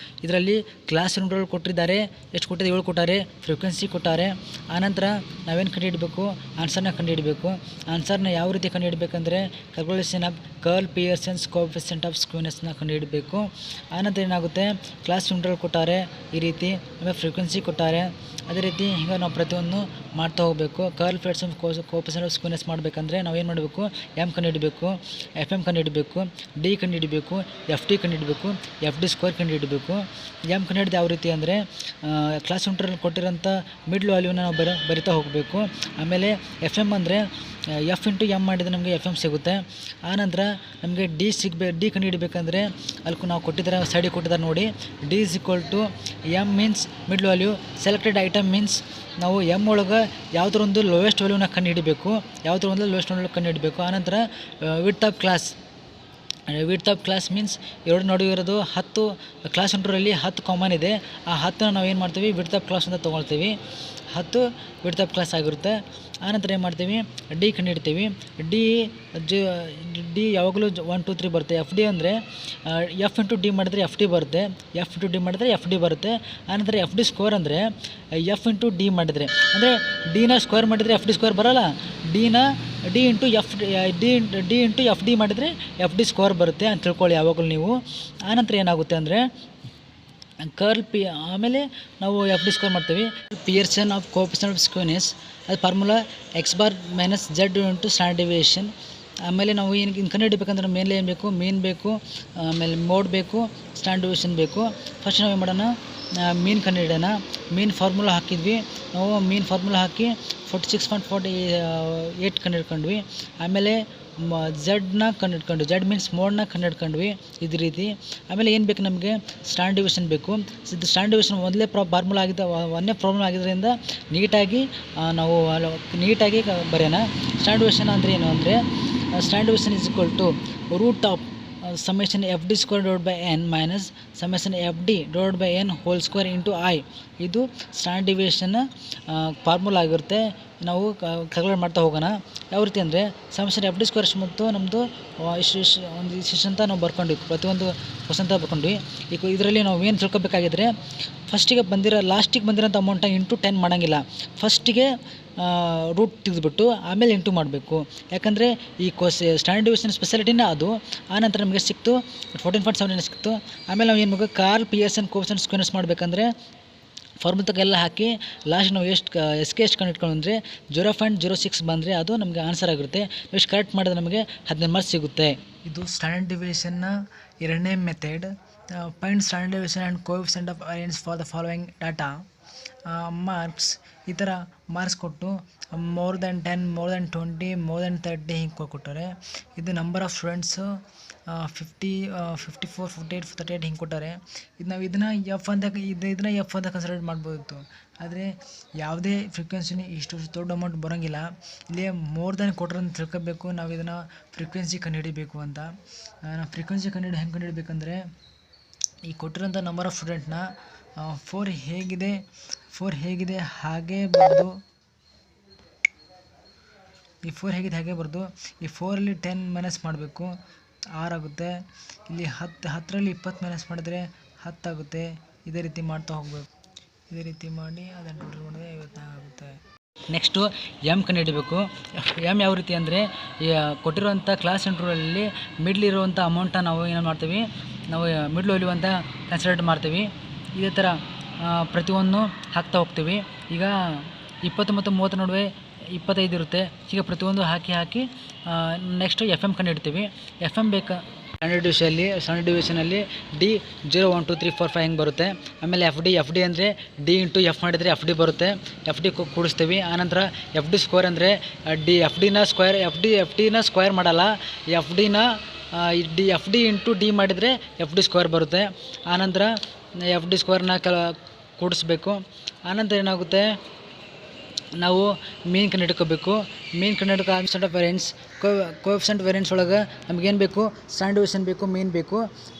ಇದರಲ್ಲಿ ಕ್ಲಾಸ್ ರೂಮ್ಗಳು ಕೊಟ್ಟಿದ್ದಾರೆ, ಎಷ್ಟು ಕೊಟ್ಟಿದೆ 7 ಕೊಟ್ಟಾರೆ, ಫ್ರೀಕ್ವೆನ್ಸಿ ಕೊಟ್ಟಾರೆ. ಆನಂತರ ನಾವೇನು ಕಂಡುಹಿಡಬೇಕು, ಆನ್ಸರ್ನ ಕಂಡುಹಿಡಬೇಕು. ಆನ್ಸರ್ನ ಯಾವ ರೀತಿ ಕಂಡುಹಿಡಬೇಕಂದ್ರೆ calculation of Karl Pearson's coefficient of ಸ್ಕ್ಯೂನೆಸ್ನ ಕಂಡುಹಿಡಬೇಕು. ಆನಂತರ ಏನಾಗುತ್ತೆ, ಕ್ಲಾಸ್ ರೂಮ್ಗಳು ಕೊಟ್ಟಾರೆ ಈ ರೀತಿ, ಆಮೇಲೆ ಫ್ರೀಕ್ವೆನ್ಸಿ ಕೊಟ್ಟಾರೆ. ಅದೇ ರೀತಿ ಹಿಂಗೆ ನಾವು ಪ್ರತಿಯೊಂದು ಮಾಡ್ತಾ ಹೋಗಬೇಕು. Karl Pearson coefficient of skewness ಮಾಡಬೇಕಂದ್ರೆ ನಾವೇನು ಮಾಡಬೇಕು, ಎಮ್ ಕಂಡುಹಿಡಬೇಕು, ಎಫ್ ಎಮ್ ಕಂಡುಹಿಡಬೇಕು, ಡಿ ಕಂಡುಹಿಡಬೇಕು, ಎಫ್ ಡಿ ಕಂಡುಹಿಡಬೇಕು, ಎಫ್ ಡಿ ಸ್ಕ್ವೇರ್ ಕಂಡುಹಿಡಬೇಕು. ಎಮ್ ಕಂಡುಹಿಡಿದು ಯಾವ ರೀತಿ ಅಂದರೆ ಕ್ಲಾಸ್ ರೂಮ್ನಲ್ಲಿ ಕೊಟ್ಟಿರೋಂಥ ಮಿಡ್ ವ್ಯಾಲ್ಯೂನ ನಾವು ಬರಿತಾ ಹೋಗಬೇಕು. ಆಮೇಲೆ ಎಫ್ ಎಮ್ ಅಂದರೆ ಎಫ್ ಇಂಟು ಎಮ್ ಮಾಡಿದರೆ ನಮಗೆ ಎಫ್ ಎಮ್ ಸಿಗುತ್ತೆ. ಆನಂತರ ನಮಗೆ ಡಿ ಕಂಡುಹಿಡಬೇಕಂದ್ರೆ ಅಲ್ಲಿ ನಾವು ಕೊಟ್ಟಿದ್ದಾರೆ, ಸೈಡಿಗೆ ಕೊಟ್ಟಿದ್ದಾರೆ ನೋಡಿ, D is equal to M means mid value, selected item means ನಾವು ಎಮ್ ಒಳಗೆ ಯಾವುದರ ಒಂದು ಲೋಯೆಸ್ಟ್ ವ್ಯಾಲ್ಯೂನ ಕಂಡುಹಿಡಬೇಕು, ಯಾವುದರ ಒಂದು ಲೋಯೆಸ್ಟ್ ವ್ಯಾಲ್ಯೂ ಕಂಡುಹಿಡಬೇಕು. ಆನಂತರ ವಿಡ್ತ್ ಆಫ್ ಕ್ಲಾಸ್ ಮೀನ್ಸ್ ಎರಡು ನಡುವೆ ಇರೋದು 10 ಕ್ಲಾಸ್ ಇಂಟರ್ವಲ್ಲಿ 10 ಕಾಮನ್ ಇದೆ. ಆ 10 ನಾವು ಏನು ಮಾಡ್ತೀವಿ, ವಿಡ್ತ್ ಆಫ್ ಕ್ಲಾಸ್ ಅಂತ ತೊಗೊಳ್ತೀವಿ. 10 ವಿಡ್ತ್ ಆಫ್ ಕ್ಲಾಸ್ ಆಗಿರುತ್ತೆ. ಆನಂತರ ಏನು ಮಾಡ್ತೀವಿ, ಡಿ ಕಂಡುಹಿಡ್ತೀವಿ. ಡಿ ಯಾವಾಗಲೂ 1 2 3 ಬರುತ್ತೆ. ಎಫ್ ಡಿ ಅಂದರೆ ಎಫ್ ಇಂಟು ಡಿ ಮಾಡಿದ್ರೆ ಎಫ್ ಡಿ ಬರುತ್ತೆ, ಎಫ್ ಇಂಟು ಡಿ ಮಾಡಿದ್ರೆ ಎಫ್ ಡಿ ಬರುತ್ತೆ. ಆನಂತರ ಎಫ್ ಡಿ ಸ್ಕ್ವೇರ್ ಅಂದರೆ ಎಫ್ ಇಂಟು ಡಿ ಮಾಡಿದರೆ, ಅಂದರೆ ಡಿನ ಸ್ಕ್ವೇರ್ ಮಾಡಿದರೆ ಎಫ್ ಡಿ ಸ್ಕ್ವೇರ್ ಬರೋಲ್ಲ, ಡಿ ಇಂಟು ಎಫ್ ಡಿ ಮಾಡಿದರೆ ಎಫ್ ಡಿ ಸ್ಕ್ವೇರ್ ಬರುತ್ತೆ ಅಂತ ತಿಳ್ಕೊಳ್ಳಿ ಯಾವಾಗಲೂ ನೀವು. ಆನಂತರ ಏನಾಗುತ್ತೆ ಅಂದರೆ ಆಮೇಲೆ ನಾವು ಎಫ್ ಡಿ ಸ್ಕ್ವೇರ್ ಮಾಡ್ತೀವಿ. Pearson of coefficient of skewness ಅದು formula X bar minus Z into standard deviation. ಆಮೇಲೆ ನಾವು ಏನು ಕಂಡುಹಿಡಬೇಕಂದ್ರೆ ಮೇಲೆ ಏನು ಬೇಕು, ಮೀನ್ ಬೇಕು, ಆಮೇಲೆ ಮೋಡ್ ಬೇಕು, ಸ್ಟ್ಯಾಂಡರ್ಡ್ ಡಿವಿಯೇಷನ್ ಬೇಕು. ಫಸ್ಟ್ ನಾವು ಏನು ಮಾಡೋಣ, ಮೀನ್ ಕಂಡುಹಿಡೋಣ. ಮೀನ್ ಫಾರ್ಮುಲಾ ಹಾಕಿದ್ವಿ ನಾವು, ಮೀನ್ ಫಾರ್ಮುಲಾ ಹಾಕಿ 46.48 ಕಂಡುಹಿಡ್ಕೊಂಡ್ವಿ. ಆಮೇಲೆ ಜೆಡ್ನ ಕಂಡುಹಿಡ್ಕೊಂಡ್ವಿ, ಜೆಡ್ ಮೀನ್ಸ್ ಮೋಡ್ನ ಕಂಡುಹಿಡ್ಕೊಂಡ್ವಿ ಇದೇ ರೀತಿ. ಆಮೇಲೆ ಏನು ಬೇಕು ನಮಗೆ, ಸ್ಟ್ಯಾಂಡರ್ಡ್ ಡಿವಿಷನ್ ಬೇಕು. ಇದು ಸ್ಟ್ಯಾಂಡರ್ಡ್ ಡಿವಿಷನ್ ಒಂದೇ ಫಾರ್ಮುಲಾ ಒಂದೇ ಪ್ರಾಬ್ಲಮ್ ಆಗಿದ್ದರಿಂದ ನೀಟಾಗಿ ಬರೆಯೋಣ. ಸ್ಟ್ಯಾಂಡರ್ಡ್ ಡಿವಿಷನ್ ಅಂದರೆ ಏನು ಅಂದರೆ standard division is equal to root of summation F D square divide by N minus summation F D divide by N whole square into I. ಇದು standard deviation formula ಆಗಿರುತ್ತೆ. ನಾವು calculate ಮಾಡ್ತಾ ಹೋಗೋಣ. ಯಾವ ರೀತಿ ಅಂದರೆ ಸಮೇಷನ್ ಎಫ್ ಡಿ ಸ್ಕ್ವೇರ್ ಮತ್ತು ನಮ್ಮದು ಇಷ್ಟು ಅಂತ ನಾವು ಬರ್ಕೊಂಡ್ವಿ, ಪ್ರತಿಯೊಂದು ಕ್ವಶನ್ ಅಂತ ಬರ್ಕೊಂಡ್ವಿ. ಈಗ ಇದರಲ್ಲಿ ನಾವು ಏನು ತಿಳ್ಕೊಬೇಕಾಗಿದ್ರೆ ಲಾಸ್ಟಿಗೆ ಬಂದಿರೋಂಥ ಅಮೌಂಟ ಇಂಟು 10 ಮಾಡೋಂಗಿಲ್ಲ. ಫಸ್ಟಿಗೆ ರೂಟ್ ತೆಗೆದುಬಿಟ್ಟು ಆಮೇಲೆ ಇಂಟು ಮಾಡಬೇಕು. ಯಾಕಂದರೆ ಈ ಸ್ಟ್ಯಾಂಡರ್ಡ್ ಡಿವಿಷನ್ ಸ್ಪೆಷಾಲಿಟಿನೇ ಅದು. ಆನಂತರ ನಮಗೆ ಸಿಕ್ತು 14.7 ಸಿಕ್ತು. ಆಮೇಲೆ ನಾವು ಏನು ಮಾಡಬೇಕು, ಕರ್ಲ್ ಪಿಯರ್ಸನ್ ಕೋಫಿಷಿಯಂಟ್ ಸ್ಕ್ಯೂನೆಸ್ ಮಾಡಬೇಕಂದ್ರೆ ಫಾರ್ಮುಲಾಗೆಲ್ಲ ಹಾಕಿ ಲಾಸ್ಟ್ ನಾವು ಎಷ್ಟು ಕಂಡುಹಿಡ್ಕೊಂಡ್ರೆ 0.06 ಬಂದರೆ ಅದು ನಮಗೆ ಆನ್ಸರ್ ಆಗಿರುತ್ತೆ. ಎಷ್ಟು ಕರೆಕ್ಟ್ ಮಾಡಿದ್ರೆ ನಮಗೆ 15 ಮಾರ್ಕ್ಸ್ ಸಿಗುತ್ತೆ. ಇದು ಸ್ಟ್ಯಾಂಡರ್ಡ್ ಡಿವಿಯೇಷನ್ನ ಎರಡನೇ method. Find standard deviation and coefficient of variance for the following data. Marks ಈ ಥರ ಮಾರ್ಕ್ಸ್ ಕೊಟ್ಟು more than 10, more than 20, more than 30 ಹಿಂಗೆ ಕೊಟ್ಟಾರೆ. ಇದು ನಂಬರ್ ಆಫ್ ಸ್ಟೂಡೆಂಟ್ಸು 50, 54, 58, 38 ಹಿಂಗೆ ಕೊಟ್ಟಾರೆ. ಇದು ನಾವು ಇದನ್ನು ಎಫ್ ಅಂತ ಕನ್ಸಿಡರ್ ಮಾಡ್ಬೋದಿತ್ತು. ಆದರೆ ಯಾವುದೇ ಫ್ರೀಕ್ವೆನ್ಸಿನಿ ಇಷ್ಟು ದೊಡ್ಡ ಅಮೌಂಟ್ ಬರೋಂಗಿಲ್ಲ. ಇಲ್ಲಿ ಮೋರ್ ದೆನ್ ಕೊಟ್ಟರೆ ಅಂತ ತಿಳ್ಕೊಬೇಕು. ನಾವು ಇದನ್ನು ಫ್ರೀಕ್ವೆನ್ಸಿ ಕಂಡುಹಿಡಿಬೇಕು ಅಂತ. ನಾವು ಫ್ರೀಕ್ವೆನ್ಸಿ ಹೆಂಗೆ ಕಂಡುಹಿಡಬೇಕಂದ್ರೆ ಈ ಕೊಟ್ಟಿರೋಂಥ ನಂಬರ್ ಆಫ್ ಸ್ಟೂಡೆಂಟ್ನ 4 ಹೇಗಿದೆ ಹಾಗೇ ಬರೆದು, ಈ 4 ಹೇಗಿದೆ ಹಾಗೆ ಬರೆದು ಈ 4ರಲ್ಲಿ 10 ಮೈನಸ್ ಮಾಡಬೇಕು, 6 ಆಗುತ್ತೆ. ಇಲ್ಲಿ 10ರಲ್ಲಿ 20 ಮೈನಸ್ ಮಾಡಿದ್ರೆ 10 ಆಗುತ್ತೆ. ಇದೇ ರೀತಿ ಮಾಡ್ತಾ ಹೋಗಬೇಕು. ಇದೇ ರೀತಿ ಮಾಡಿ ಅದನ್ನು ಟೋಟಲ್ ಮಾಡಿದ್ರೆ 54 ಆಗುತ್ತೆ. Next M ಕಂಡುಹಿಡಬೇಕು. ಎಮ್ ಯಾವ ರೀತಿ ಅಂದರೆ ಕೊಟ್ಟಿರುವಂಥ ಕ್ಲಾಸ್ ಇಂಟರ್ವಲಲ್ಲಿ ಮಿಡ್ಲ್ ಇರುವಂಥ ಅಮೌಂಟ ನಾವು ಏನು ಮಾಡ್ತೀವಿ, ನಾವು ಮಿಡ್ಲ್ ವ್ಯಾಲ್ಯೂ ಅಂತ ಕನ್ಸಿಡರ್ ಮಾಡ್ತೀವಿ. ಇದೇ ಥರ ಪ್ರತಿಯೊಂದು ಹಾಕ್ತಾ ಹೋಗ್ತೀವಿ. ಈಗ 20 ಮತ್ತು 30 ನಡುವೆ 25 ಇರುತ್ತೆ. ಈಗ ಪ್ರತಿಯೊಂದು ಹಾಕಿ ನೆಕ್ಸ್ಟು ಎಫ್ ಎಮ್ ಕಂಡುಹಿಡ್ತೀವಿ. ಎಫ್ ಎಮ್ ಬೇಕಾ ಸ್ಟ್ಯಾಂಡರ್ಡ್ ಡಿವಿಷನಲ್ಲಿ ಡಿ 0 1 2 3 4 5 ಹಿಂಗೆ ಬರುತ್ತೆ. ಆಮೇಲೆ ಎಫ್ ಡಿ ಅಂದರೆ ಡಿ ಇಂಟು ಎಫ್ ಮಾಡಿದರೆ ಎಫ್ ಡಿ ಬರುತ್ತೆ. ಎಫ್ ಡಿ ಕೂಡಿಸ್ತೀವಿ. ಆನಂತರ ಎಫ್ ಡಿ ಸ್ಕ್ವೇರ್ ಅಂದರೆ ಎಫ್ ಡಿನ ಸ್ಕ್ವೇರ್ ಮಾಡಲ್ಲ, ಎಫ್ ಡಿ ಇಂಟು ಡಿ ಮಾಡಿದರೆ ಎಫ್ ಡಿ ಸ್ಕ್ವೇರ್ ಬರುತ್ತೆ. ಆನಂತರ ಎಫ್ ಡಿ ಸ್ಕ್ವೇರ್ನ ಕೂಡಿಸ್ಬೇಕು. ಆನಂತರ ಏನಾಗುತ್ತೆ, ನಾವು ಮೀನ್ ಕಂಡುಹಿಡ್ಕೋಬೇಕು. Mean coefficient of variance, coefficient variance ಒಳಗೆ ನಮಗೇನು ಬೇಕು, ಸ್ಟ್ಯಾಂಡರ್ಡ್ ಡಿವಿಷನ್ ಬೇಕು, ಮೀನ್ ಬೇಕು.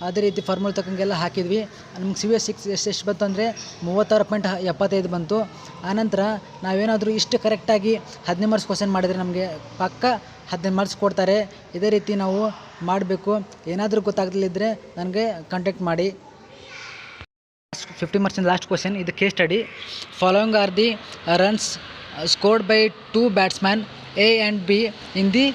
ಅದೇ ರೀತಿ ಫಾರ್ಮುಲಾ ತಕ್ಕಂಗೆಲ್ಲ ಹಾಕಿದ್ವಿ. ನಮ್ಗೆ CVS ಎಷ್ಟು ಬಂತು ಅಂದರೆ 36.75 ಬಂತು. ಆನಂತರ ನಾವೇನಾದರೂ ಇಷ್ಟು ಕರೆಕ್ಟಾಗಿ 15 ಮಾರ್ಕ್ಸ್ ಕ್ವಶನ್ ಮಾಡಿದರೆ ನಮಗೆ ಪಕ್ಕ 15 ಮಾರ್ಕ್ಸ್ ಕೊಡ್ತಾರೆ. ಇದೇ ರೀತಿ ನಾವು ಮಾಡಬೇಕು. ಏನಾದರೂ ಗೊತ್ತಾಗಲಿದ್ದರೆ ನನಗೆ ಕಾಂಟ್ಯಾಕ್ಟ್ ಮಾಡಿ. 50 ಮಾರ್ಕ್ಸಿನ ಲಾಸ್ಟ್ ಕ್ವಶನ್, ಇದು case study. Following are the runs scored by 2 batsman A and B in the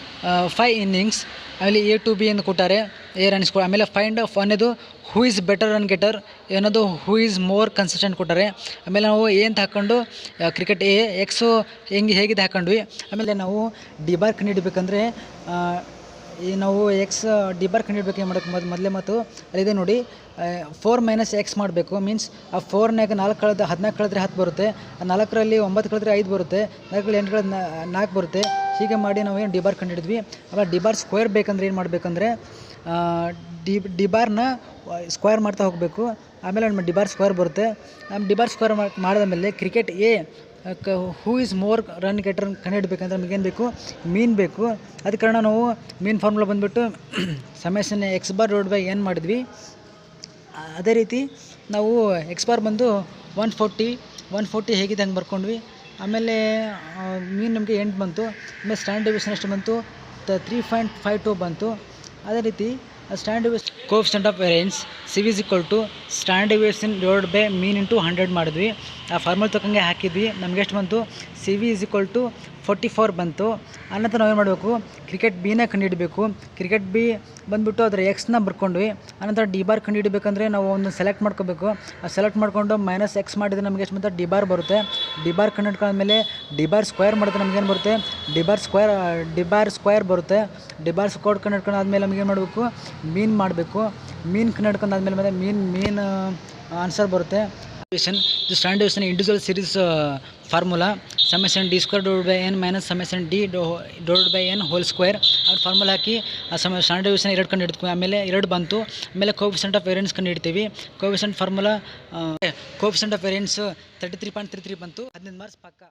5 innings. ಆಮೇಲೆ ಎ ಟು ಬಿ ಎಂದು ಕೊಟ್ಟಾರೆ, ಎ ರನ್ ಸ್ಕೋರ್. ಆಮೇಲೆ ಫೈಂಡ್ ಒಂದೇದು who is better run getter, ಏನದು ಹೂ ಈಸ್ ಮೋರ್ ಕನ್ಸಿಸ್ಟೆಂಟ್ ಕೊಟ್ಟಾರೆ. ಆಮೇಲೆ ನಾವು A ಅಂತ ಹಾಕ್ಕೊಂಡು ಕ್ರಿಕೆಟ್ ಎ, ಎಕ್ಸು ಹೇಗಿದೆ ಹಾಕ್ಕೊಂಡ್ವಿ. ಆಮೇಲೆ ನಾವು ಡಿಬಾರ್ ಕಂಡುಹಿಡಬೇಕಂದ್ರೆ ನಾವು ಎಕ್ಸ್ ಡಿಬಾರ್ ಕಂಡುಹಿಡ್ಬೇಕು. ಏನು ಮಾಡೋಕ್ಕೆ ಮೊದಲೇ ಮಾತು ಅಲ್ಲಿದೆ ನೋಡಿ, 4 - x ಮಾಡಬೇಕು. ಮೀನ್ಸ್ ಆ 4ನ್ಯಾಗ 4 ಕಳೆದ 14 ಕಳೆದ್ರೆ 10 ಬರುತ್ತೆ, 4ರಲ್ಲಿ 9 ಕಳೆದ್ರೆ 5 ಬರುತ್ತೆ, 4ರಲ್ಲಿ 8 ಕಳೆದ್ರೆ 4 ಬರುತ್ತೆ. ಹೀಗೆ ಮಾಡಿ ನಾವು ಏನು ಡಿಬಾರ್ ಕಂಡುಹಿಡಿದ್ವಿ. ಆಮೇಲೆ ಡಿಬಾರ್ ಸ್ಕ್ವೇರ್ ಬೇಕಂದ್ರೆ ಏನು ಮಾಡಬೇಕಂದ್ರೆ ಡಿಬಾರ್ನ ಸ್ಕ್ವೇರ್ ಮಾಡ್ತಾ ಹೋಗಬೇಕು. ಆಮೇಲೆ ಡಿಬಾರ್ ಸ್ಕ್ವೇರ್ ಬರುತ್ತೆ. ಡಿಬಾರ್ ಸ್ಕ್ವೇರ್ ಮಾಡಿದ ಮೇಲೆ cricket A who is more run getter ಕಂಡುಹಿಡ್ಬೇಕಂದ್ರೆ ನಮಗೇನು ಬೇಕು, ಮೀನ್ ಬೇಕು. ಅದ ಕಾರಣ ನಾವು ಮೀನ್ ಫಾರ್ಮುಲಾ ಬಂದುಬಿಟ್ಟು summation x bar divide by n ಮಾಡಿದ್ವಿ. ಅದೇ ರೀತಿ ನಾವು x ಬಾರ್ ಬಂದು 140 ಹೇಗಿದೆ ಹಂಗೆ ಬರ್ಕೊಂಡ್ವಿ. ಆಮೇಲೆ ಮೀನ್ ನಮಗೆ 8 ಬಂತು. ಆಮೇಲೆ ಸ್ಟ್ಯಾಂಡರ್ಡ್ ಡಿವಿಷನ್ ಎಷ್ಟು ಬಂತು, 3.52 ಬಂತು. ಅದೇ ರೀತಿ standard division coefficient of variance C is equal to standard division divide by mean into 100 ಮಾಡಿದ್ವಿ. ಆ ಫಾರ್ಮುಲಾ ತಕ್ಕಂಗೆ ಹಾಕಿದ್ವಿ. ನಮ್ಗೆ ಎಷ್ಟು ಬಂತು, C V is equal to 44 ಬಂತು. ಅನಂತರ ನಾವೇನು ಮಾಡಬೇಕು, ಕ್ರಿಕೆಟ್ ಬಿನ ಕಂಡುಹಿಡಬೇಕು. ಕ್ರಿಕೆಟ್ ಬಿ ಬಂದುಬಿಟ್ಟು ಅದರ ಎಕ್ಸ್ನ ಬರ್ಕೊಂಡ್ವಿ. ಅನಂತರ ಡಿ ಬಾರ್ ಕಂಡುಹಿಡಬೇಕಂದ್ರೆ ನಾವು ಒಂದು ಸೆಲೆಕ್ಟ್ ಮಾಡ್ಕೋಬೇಕು. ಆ ಸೆಲೆಕ್ಟ್ ಮಾಡಿಕೊಂಡು -x ಮಾಡಿದರೆ ನಮಗೆ ಎಷ್ಟು ಬಂತು, ಡಿ ಬಾರ್ ಬರುತ್ತೆ. ಡಿ ಬಾರ್ ಕಂಡುಹಿಡ್ಕೊಂಡ್ಮೇಲೆ ಡಿ ಬಾರ್ ಸ್ಕ್ವೇರ್ ಮಾಡಿದ್ರೆ ನಮಗೇನು ಬರುತ್ತೆ, ಡಿ ಬಾರ್ ಸ್ಕ್ವೇರ್ ಬರುತ್ತೆ. ಡಿ ಬಾರ್ ಸ್ಕ್ವೇರ್ ಕಂಡುಹಿಡ್ಕೊಂಡಾದ್ಮೇಲೆ ನಮಗೇನು ಮಾಡಬೇಕು, ಮೀನ್ ಮಾಡಬೇಕು. ಮೀನ್ ಕಂಡುಹಿಡ್ಕೊಂಡಾದ್ಮೇಲೆ ಮೀನ್ ಆನ್ಸರ್ ಬರುತ್ತೆ. ಇದು standard division individual series formula summation D square divide by n minus summation D divide by n whole square. ಅದು ಫಾರ್ಮುಲಾ ಹಾಕಿ ಆ ಸ್ಟ್ಯಾಂಡರ್ಡ್ ಡಿವಿಷನ್ 2 ಕಂಡು ಹಿಡ್ತೀವಿ. ಆಮೇಲೆ 2 ಬಂತು. ಆಮೇಲೆ ಕೋಎಫಿಷಿಯಂಟ್ ಆಫ್ ವೇರಿಯನ್ಸ್ ಕಂಡು ಹಿಡ್ತೀವಿ. ಕೋಎಫಿಷಿಯಂಟ್ ಆಫ್ ವೇರಿಯನ್ಸ್ 33.33 ಬಂತು. 15 ಮಾರ್ಕ್ಸ್ ಪಕ್ಕ.